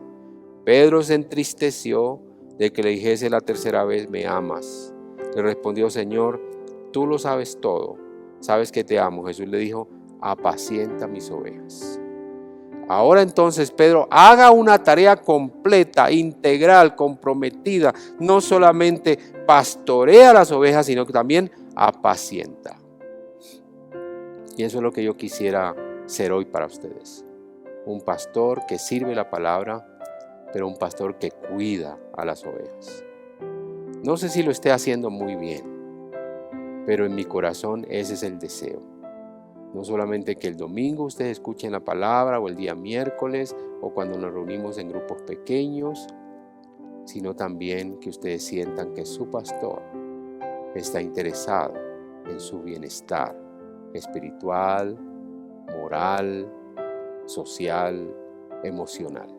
Pedro se entristeció de que le dijese la tercera vez: ¿me amas? Le respondió: Señor, tú lo sabes todo, sabes que te amo. Jesús le dijo: apacienta mis ovejas. Ahora entonces, Pedro, haga una tarea completa, integral, comprometida. No solamente pastorea las ovejas, sino que también apacienta. Y eso es lo que yo quisiera ser hoy para ustedes. Un pastor que sirve la palabra, pero un pastor que cuida a las ovejas. No sé si lo esté haciendo muy bien, pero en mi corazón ese es el deseo. No solamente que el domingo ustedes escuchen la palabra, o el día miércoles, o cuando nos reunimos en grupos pequeños, sino también que ustedes sientan que su pastor está interesado en su bienestar espiritual, moral, social, emocional.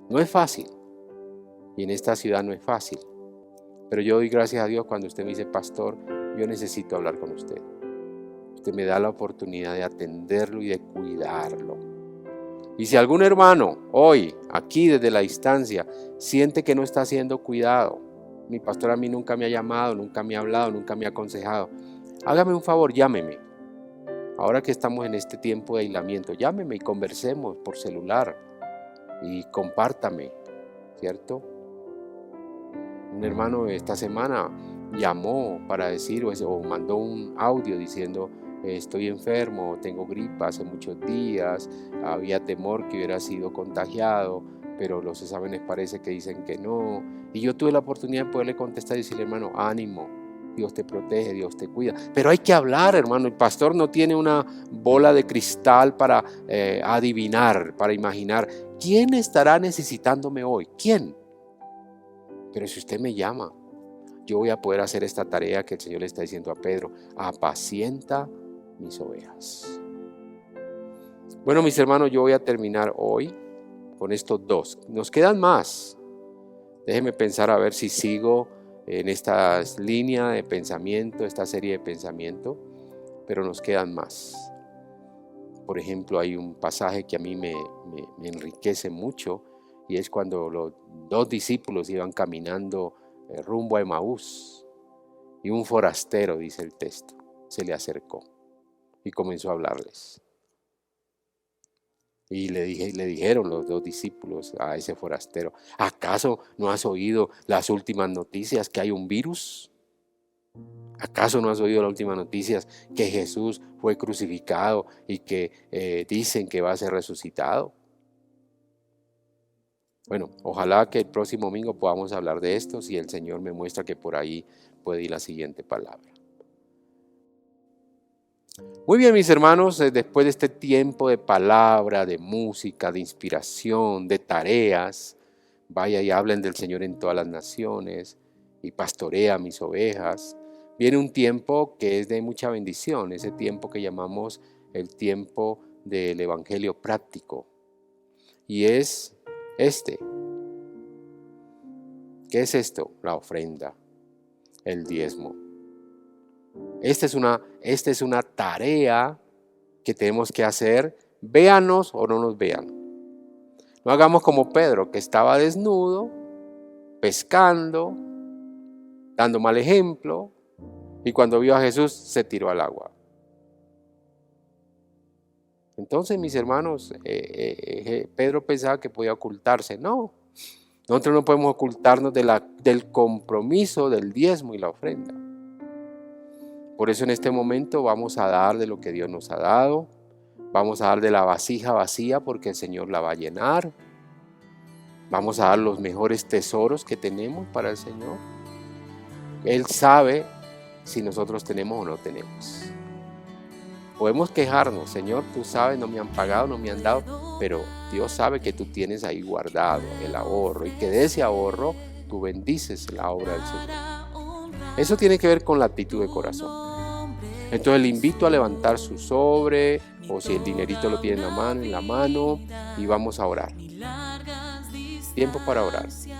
No es fácil, y en esta ciudad no es fácil, pero yo doy gracias a Dios cuando usted me dice: pastor, yo necesito hablar con usted. Usted me da la oportunidad de atenderlo y de cuidarlo. Y si algún hermano hoy, aquí desde la distancia, siente que no está siendo cuidado, mi pastor a mí nunca me ha llamado, nunca me ha hablado, nunca me ha aconsejado, hágame un favor, llámeme. Ahora que estamos en este tiempo de aislamiento, llámeme y conversemos por celular y compártame, ¿cierto? Un hermano esta semana llamó para decir o mandó un audio diciendo: estoy enfermo, tengo gripa hace muchos días, había temor que hubiera sido contagiado, pero los exámenes parece que dicen que no. Y yo tuve la oportunidad de poderle contestar y decirle: hermano, ánimo, Dios te protege, Dios te cuida. Pero hay que hablar, hermano. El pastor no tiene una bola de cristal para adivinar, para imaginar quién estará necesitándome hoy. ¿Quién? Pero si usted me llama, yo voy a poder hacer esta tarea que el Señor le está diciendo a Pedro: apacienta mis ovejas. Bueno, mis hermanos, yo voy a terminar hoy con estos dos. Nos quedan más. Déjenme pensar a ver si sigo en esta línea de pensamiento, esta serie de pensamiento, pero nos quedan más. Por ejemplo, hay un pasaje que a mí me enriquece mucho, y es cuando los 2 discípulos iban caminando rumbo a Emaús, y un forastero, dice el texto, se le acercó y comenzó a hablarles. Y le dijeron los 2 discípulos a ese forastero: ¿acaso no has oído las últimas noticias que hay un virus? ¿Acaso no has oído las últimas noticias que Jesús fue crucificado y que dicen que va a ser resucitado? Bueno, ojalá que el próximo domingo podamos hablar de esto, si el Señor me muestra que por ahí puede ir la siguiente palabra. Muy bien, mis hermanos, después de este tiempo de palabra, de música, de inspiración, de tareas, vaya y hablen del Señor en todas las naciones y pastorea mis ovejas. Viene un tiempo que es de mucha bendición, ese tiempo que llamamos el tiempo del Evangelio práctico. Y es este. ¿Qué es esto? La ofrenda, el diezmo. Esta es una tarea que tenemos que hacer, véanos o no nos vean. No hagamos como Pedro, que estaba desnudo, pescando, dando mal ejemplo, y cuando vio a Jesús se tiró al agua. Entonces, mis hermanos, Pedro pensaba que podía ocultarse. No, nosotros no podemos ocultarnos del compromiso del diezmo y la ofrenda. Por eso en este momento vamos a dar de lo que Dios nos ha dado. Vamos a dar de la vasija vacía porque el Señor la va a llenar. Vamos a dar los mejores tesoros que tenemos para el Señor. Él sabe si nosotros tenemos o no tenemos. Podemos quejarnos, Señor, tú sabes, no me han pagado, no me han dado, pero Dios sabe que tú tienes ahí guardado el ahorro y que de ese ahorro tú bendices la obra del Señor. Eso tiene que ver con la actitud de corazón. Entonces le invito a levantar su sobre o si el dinerito lo tiene en la mano y vamos a orar. Tiempo para orar. Si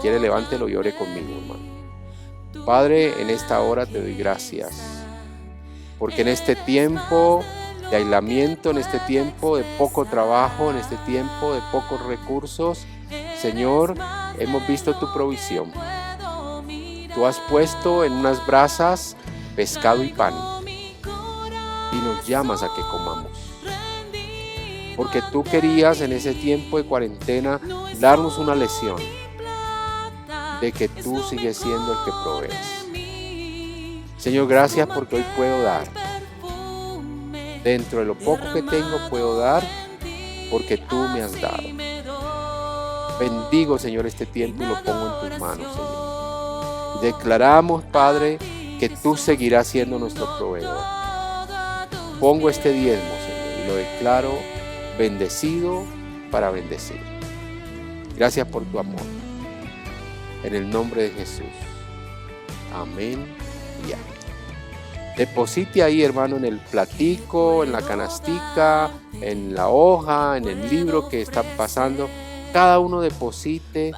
quiere levántelo y ore conmigo, hermano. Padre, en esta hora te doy gracias. Porque en este tiempo de aislamiento, en este tiempo de poco trabajo, en este tiempo de pocos recursos, Señor, hemos visto tu provisión. Tú has puesto en unas brasas pescado y pan y nos llamas a que comamos. Porque tú querías en ese tiempo de cuarentena darnos una lección de que tú sigues siendo el que provees. Señor, gracias porque hoy puedo dar. Dentro de lo poco que tengo puedo dar porque tú me has dado. Bendigo, Señor, este tiempo y lo pongo en tus manos, Señor. Declaramos, Padre, que tú seguirás siendo nuestro proveedor. Pongo este diezmo, Señor, y lo declaro bendecido para bendecir. Gracias por tu amor. En el nombre de Jesús. Amén y amén. Deposite ahí, hermano, en el platico, en la canastica, en la hoja, en el libro que está pasando. Cada uno deposite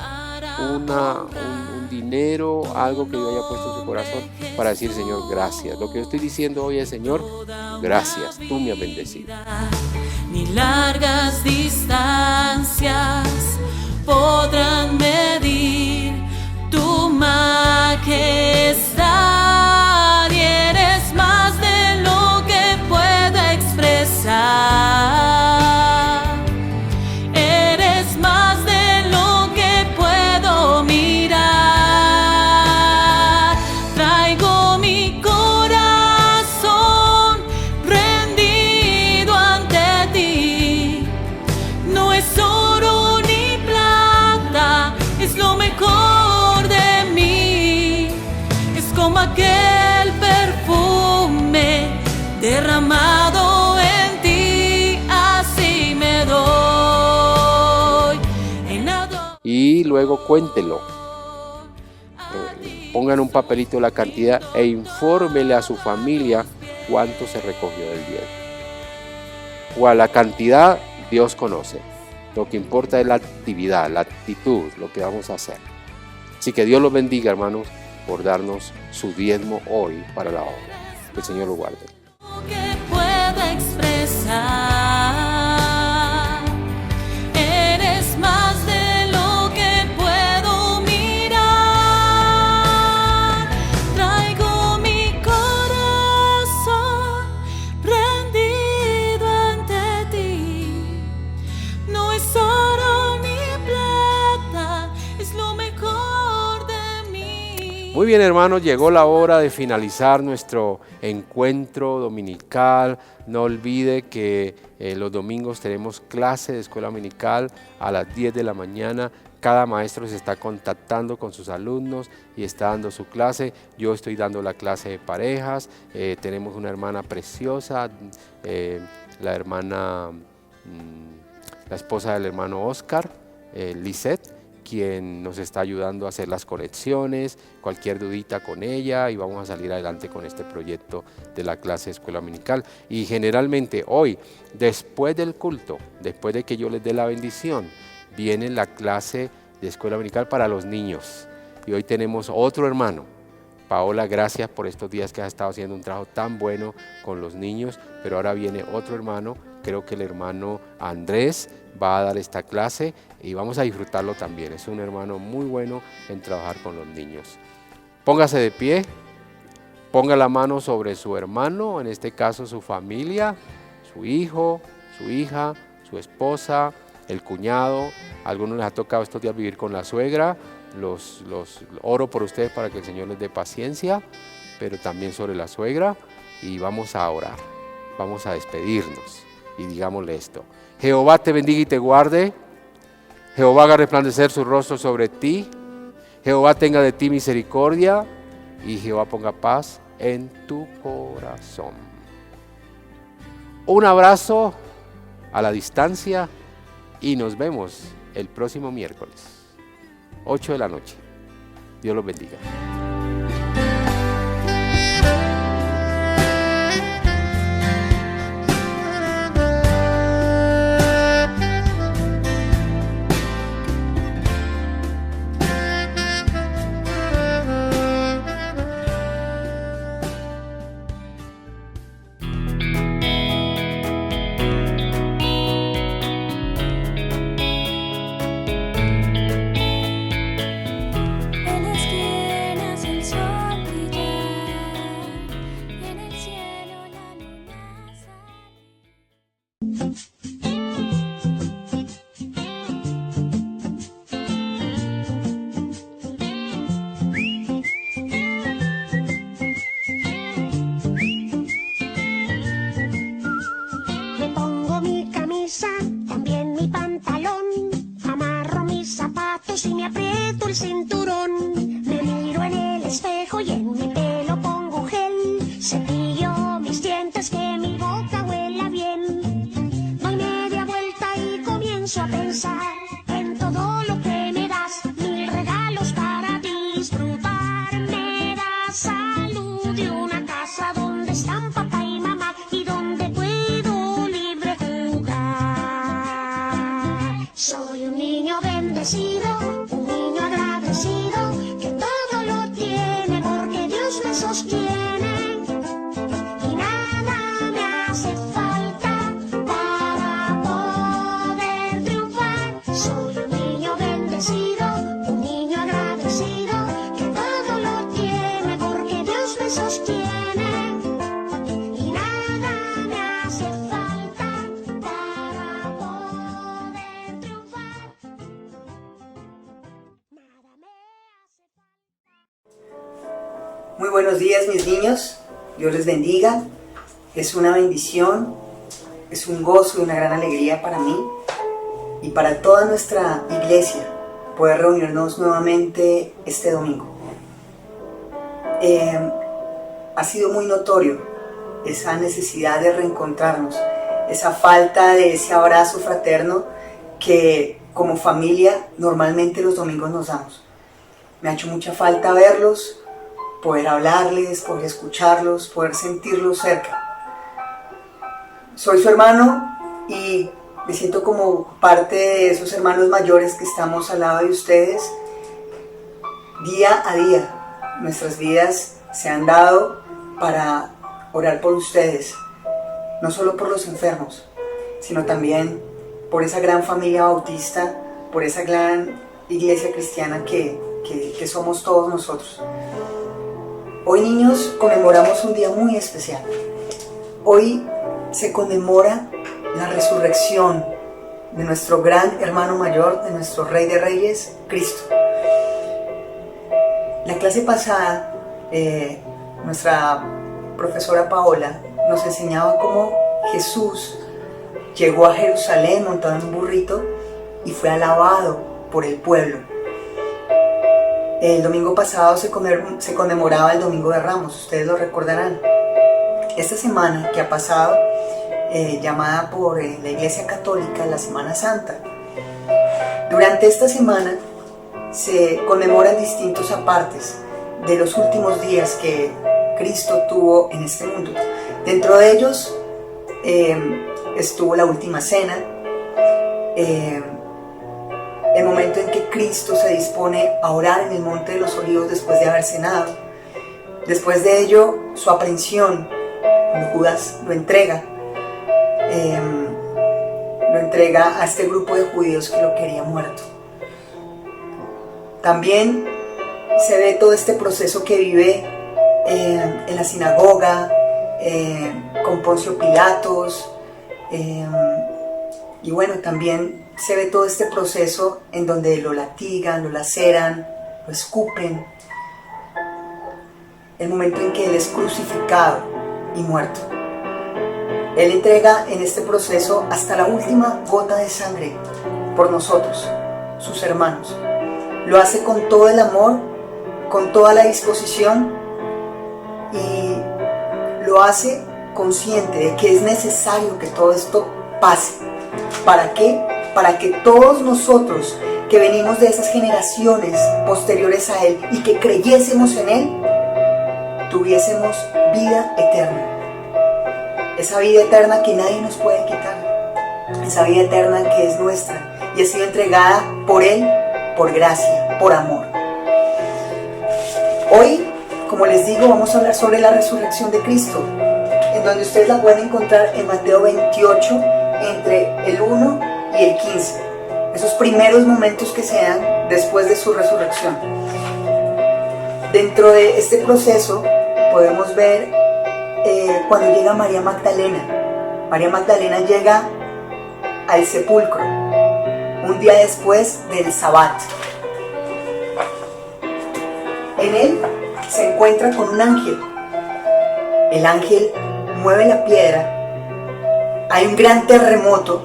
un dinero, algo que Dios haya puesto en su corazón para decir, Señor, gracias. Lo que yo estoy diciendo hoy es, Señor, gracias, tú me has bendecido. Ni largas distancias podrán medir tu majestad y eres más de lo que puedo expresar. Eres más de lo que puedo mirar. Traigo mi corazón rendido ante ti. No es oro ni plata, es lo mejor de mí. Es como aquel perfume derramado en ti, así me doy. Y luego cuéntelo. Pongan un papelito la cantidad e infórmele a su familia cuánto se recogió del diezmo. O a la cantidad Dios conoce. Lo que importa es la actividad, la actitud, lo que vamos a hacer. Así que Dios los bendiga, hermanos, por darnos su diezmo hoy para la obra. Que el Señor lo guarde. Que pueda expresar. Eres más de lo que puedo mirar. Traigo mi corazón rendido ante ti. No es oro ni plata, es lo mejor de mí. Muy bien, hermanos, llegó la hora de finalizar nuestro encuentro dominical. No olvide que los domingos tenemos clase de escuela dominical a las 10 de la mañana. cada maestro se está contactando con sus alumnos y está dando su clase. Yo estoy dando la clase de parejas, tenemos una hermana preciosa, la hermana, la esposa del hermano Oscar, Lisette, quien nos está ayudando a hacer las correcciones, cualquier dudita con ella, y vamos a salir adelante con este proyecto de la clase de escuela dominical. Y generalmente hoy, después del culto, después de que yo les dé la bendición, viene la clase de escuela dominical para los niños. Y hoy tenemos otro hermano. Paola, gracias por estos días que has estado haciendo un trabajo tan bueno con los niños, pero ahora viene otro hermano, creo que el hermano Andrés va a dar esta clase y vamos a disfrutarlo también. Es un hermano muy bueno en trabajar con los niños. Póngase de pie, ponga la mano sobre su hermano, en este caso su familia, su hijo, su hija, su esposa, el cuñado. A algunos les ha tocado estos días vivir con la suegra. Los oro por ustedes para que el Señor les dé paciencia, pero también sobre la suegra, y vamos a orar, vamos a despedirnos y digámosle esto: Jehová te bendiga y te guarde, Jehová haga resplandecer su rostro sobre ti, Jehová tenga de ti misericordia y Jehová ponga paz en tu corazón. Un abrazo a la distancia y nos vemos el próximo miércoles, 8 de la noche. Dios los bendiga. También mi pantalón, amarro mis zapatos y me aprieto el cinturón. Me miro en el espejo y en mi pelo pongo gel. Cepillo mis dientes, que mi boca huela bien. Doy media vuelta y comienzo a pensar en todo lo que me das. 1000 regalos para disfrutar. Me das salud y una casa donde están papá y mamá y donde puedo libre jugar. Soy un niño bendecido, un niño agradecido, que todo lo tiene porque Dios me sostiene. Y nada me hace falta para poder triunfar. Soy un niño bendecido, un niño agradecido, que todo lo tiene porque Dios me sostiene. Y nada me hace falta para poder triunfar. Nada me hace falta. Muy buenos días, mis niños. Dios les bendiga. Es una bendición, es un gozo y una gran alegría para mí y para toda nuestra iglesia poder reunirnos nuevamente este domingo. Ha sido muy notorio esa necesidad de reencontrarnos, esa falta de ese abrazo fraterno que como familia normalmente los domingos nos damos. Me ha hecho mucha falta verlos, poder hablarles, poder escucharlos, poder sentirlos cerca. Soy su hermano y me siento como parte de esos hermanos mayores que estamos al lado de ustedes. Día a día, nuestras vidas se han dado para orar por ustedes, no solo por los enfermos, sino también por esa gran familia bautista, por esa gran iglesia cristiana que somos todos nosotros. Hoy, niños, conmemoramos un día muy especial. Hoy se conmemora la resurrección de nuestro gran hermano mayor, de nuestro Rey de Reyes, Cristo. La clase pasada, nuestra profesora Paola nos enseñaba cómo Jesús llegó a Jerusalén montado en un burrito y fue alabado por el pueblo. El domingo pasado se conmemoraba el Domingo de Ramos, ustedes lo recordarán. Esta semana que ha pasado, llamada por la Iglesia Católica la Semana Santa. Durante esta semana se conmemoran distintos apartes de los últimos días que Cristo tuvo en este mundo. Dentro de ellos estuvo la última cena, el momento en que Cristo se dispone a orar en el Monte de los Olivos después de haber cenado. Después de ello, su aprehensión, cuando Judas lo entrega a este grupo de judíos que lo quería muerto. También se ve todo este proceso que vive en la sinagoga, con Poncio Pilatos, y bueno, también se ve todo este proceso en donde lo latigan, lo laceran, lo escupen. El momento en que Él es crucificado y muerto. Él entrega en este proceso hasta la última gota de sangre por nosotros, sus hermanos. Lo hace con todo el amor, con toda la disposición, y lo hace consciente de que es necesario que todo esto pase. ¿Para qué? Para que todos nosotros que venimos de esas generaciones posteriores a Él y que creyésemos en Él, tuviésemos vida eterna. Esa vida eterna que nadie nos puede quitar. Esa vida eterna que es nuestra y ha sido entregada por Él, por gracia, por amor. Hoy, como les digo, vamos a hablar sobre la resurrección de Cristo, en donde ustedes la pueden encontrar en Mateo 28, entre el 1 y el 15. Esos primeros momentos que se dan después de su resurrección. Dentro de este proceso podemos ver cuando llega María Magdalena. María Magdalena llega al sepulcro un día después del Sabbat. En él se encuentra con un ángel. El ángel mueve la piedra. Hay un gran terremoto,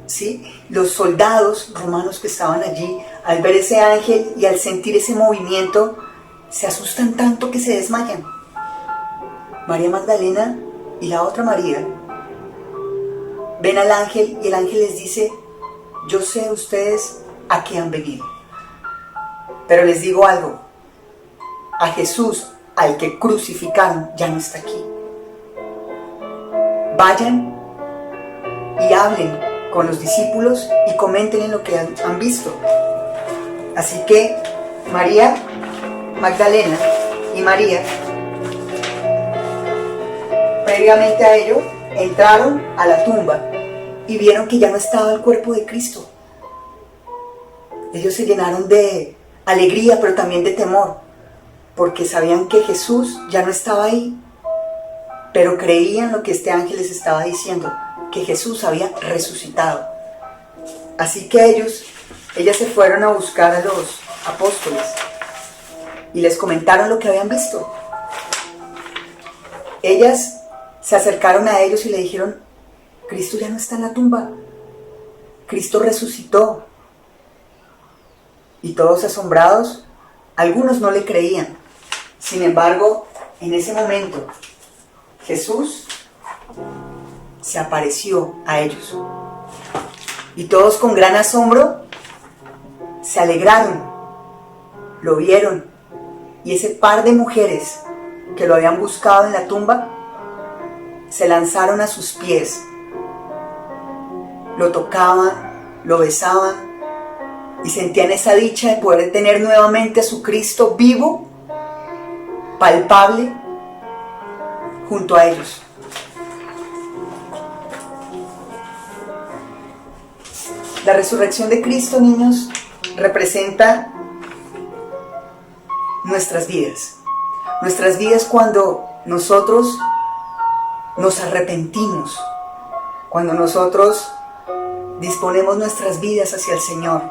¿sí? Los soldados romanos que estaban allí, al ver ese ángel y al sentir ese movimiento, se asustan tanto que se desmayan. María Magdalena y la otra María ven al ángel y el ángel les dice: yo sé ustedes a qué han venido, pero les digo algo, a Jesús, al que crucificaron, ya no está aquí. Vayan y hablen con los discípulos y comenten en lo que han visto. Así que María Magdalena y María, previamente a ello, entraron a la tumba y vieron que ya no estaba el cuerpo de Cristo. Ellos se llenaron de alegría, pero también de temor, porque sabían que Jesús ya no estaba ahí, pero creían lo que este ángel les estaba diciendo, que Jesús había resucitado. Así que ellas se fueron a buscar a los apóstoles y les comentaron lo que habían visto. Ellas se acercaron a ellos y le dijeron: Cristo ya no está en la tumba, Cristo resucitó. Y todos asombrados, algunos no le creían. Sin embargo, en ese momento, Jesús se apareció a ellos. Y todos con gran asombro se alegraron, lo vieron. Y ese par de mujeres que lo habían buscado en la tumba se lanzaron a sus pies, lo tocaban, lo besaban y sentían esa dicha de poder tener nuevamente a su Cristo vivo, palpable, junto a ellos. La resurrección de Cristo, niños, representa nuestras vidas. Nuestras vidas cuando nosotros nos arrepentimos, cuando nosotros disponemos nuestras vidas hacia el Señor,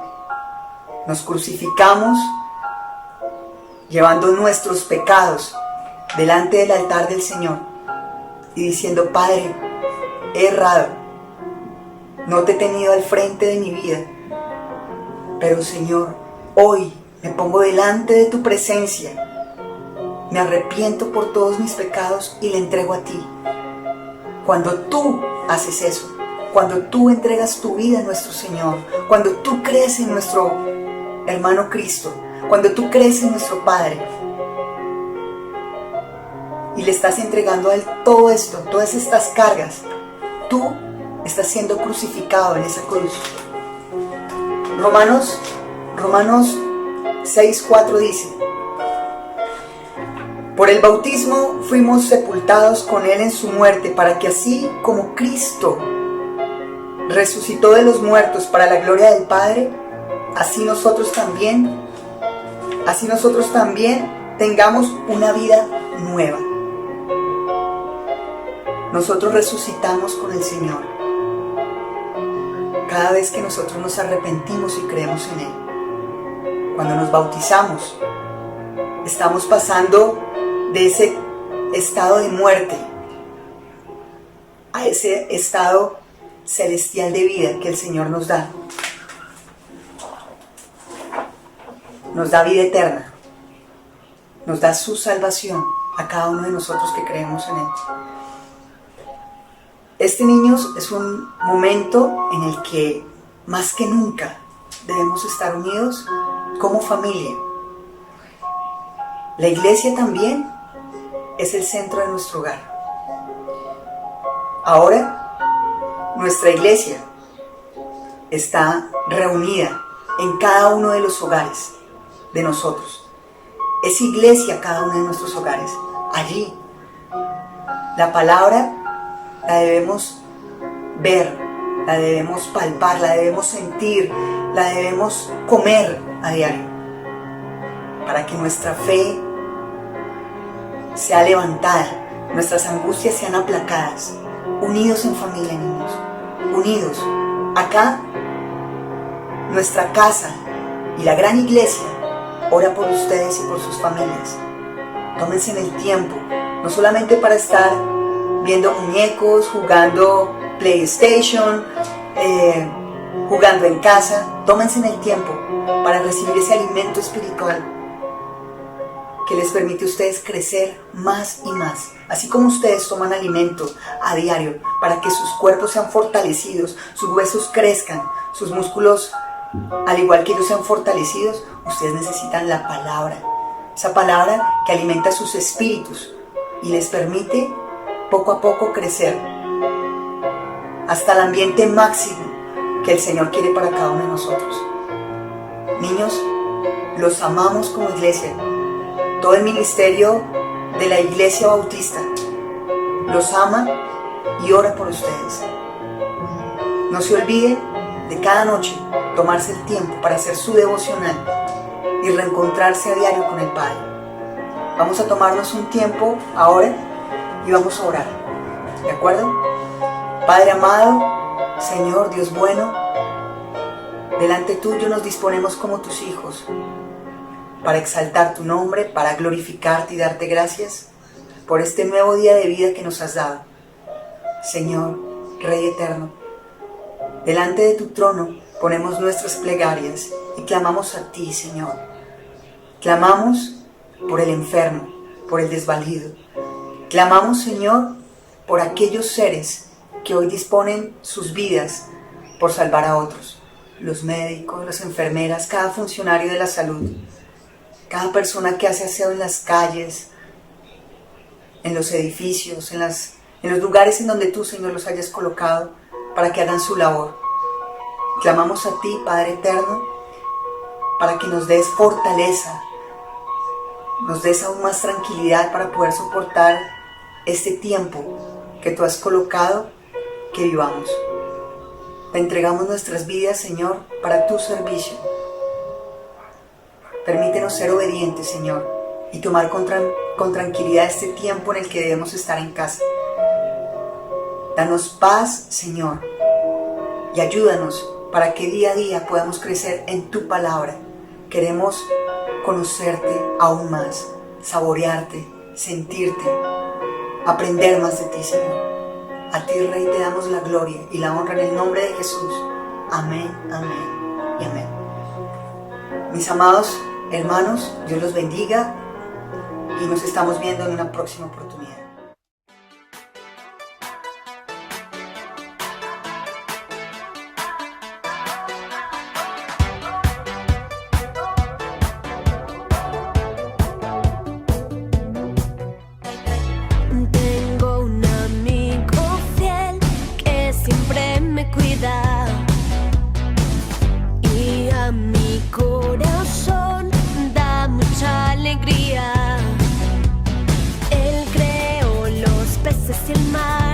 nos crucificamos llevando nuestros pecados delante del altar del Señor y diciendo: Padre, he errado, no te he tenido al frente de mi vida, Pero Señor, hoy me pongo delante de tu presencia. Me arrepiento por todos mis pecados y le entrego a ti. Cuando tú haces eso, cuando tú entregas tu vida a nuestro Señor, cuando tú crees en nuestro hermano Cristo, cuando tú crees en nuestro Padre y le estás entregando a Él todo esto, todas estas cargas, tú estás siendo crucificado en esa cruz. Romanos 6:4 dice: por el bautismo fuimos sepultados con Él en su muerte, para que así como Cristo resucitó de los muertos para la gloria del Padre, así nosotros también tengamos una vida nueva. Nosotros resucitamos con el Señor cada vez que nosotros nos arrepentimos y creemos en Él. Cuando nos bautizamos, estamos pasando de ese estado de muerte a ese estado celestial de vida que el Señor nos da. Nos da vida eterna. Nos da su salvación a cada uno de nosotros que creemos en Él. Este, niños, es un momento en el que más que nunca debemos estar unidos como familia. La iglesia también es el centro de nuestro hogar. Ahora, nuestra iglesia está reunida en cada uno de los hogares de nosotros. Es iglesia cada uno de nuestros hogares. Allí, la palabra la debemos ver, la debemos palpar, la debemos sentir, la debemos comer a diario, para que nuestra fe sea levantada, nuestras angustias sean aplacadas. Unidos en familia, niños, unidos. Acá, nuestra casa y la gran iglesia ora por ustedes y por sus familias. Tómense el tiempo, no solamente para estar viendo muñecos, jugando PlayStation, jugando en casa. Tómense el tiempo para recibir ese alimento espiritual que les permite a ustedes crecer más y más. Así como ustedes toman alimento a diario para que sus cuerpos sean fortalecidos, sus huesos crezcan, sus músculos, al igual que ellos, sean fortalecidos, ustedes necesitan la palabra. Esa palabra que alimenta sus espíritus y les permite poco a poco crecer hasta el ambiente máximo que el Señor quiere para cada uno de nosotros. Niños, los amamos como iglesia. Todo el ministerio de la Iglesia Bautista los ama y ora por ustedes. No se olviden de cada noche tomarse el tiempo para hacer su devocional y reencontrarse a diario con el Padre. Vamos a tomarnos un tiempo ahora y vamos a orar, ¿de acuerdo? Padre amado, Señor Dios bueno, delante tuyo nos disponemos como tus hijos para exaltar tu nombre, para glorificarte y darte gracias por este nuevo día de vida que nos has dado. Señor, Rey eterno, delante de tu trono ponemos nuestras plegarias y clamamos a ti, Señor. Clamamos por el enfermo, por el desvalido. Clamamos, Señor, por aquellos seres que hoy disponen sus vidas por salvar a otros. Los médicos, las enfermeras, cada funcionario de la salud, cada persona que hace aseo en las calles, en los edificios, en los lugares en donde tú, Señor, los hayas colocado para que hagan su labor. Clamamos a ti, Padre eterno, para que nos des fortaleza, nos des aún más tranquilidad para poder soportar este tiempo que tú has colocado que vivamos. Te entregamos nuestras vidas, Señor, para tu servicio. Permítenos ser obedientes, Señor, y tomar con tranquilidad este tiempo en el que debemos estar en casa. Danos paz, Señor, y ayúdanos para que día a día podamos crecer en tu palabra. Queremos conocerte aún más, saborearte, sentirte, aprender más de ti, Señor. A ti, Rey, te damos la gloria y la honra en el nombre de Jesús. Amén, amén y amén. Mis amados hermanos, Dios los bendiga y nos estamos viendo en una próxima oportunidad. Tengo un amigo fiel que siempre me cuida y a mi corazón da mucha alegría. Él creó los peces y el mar.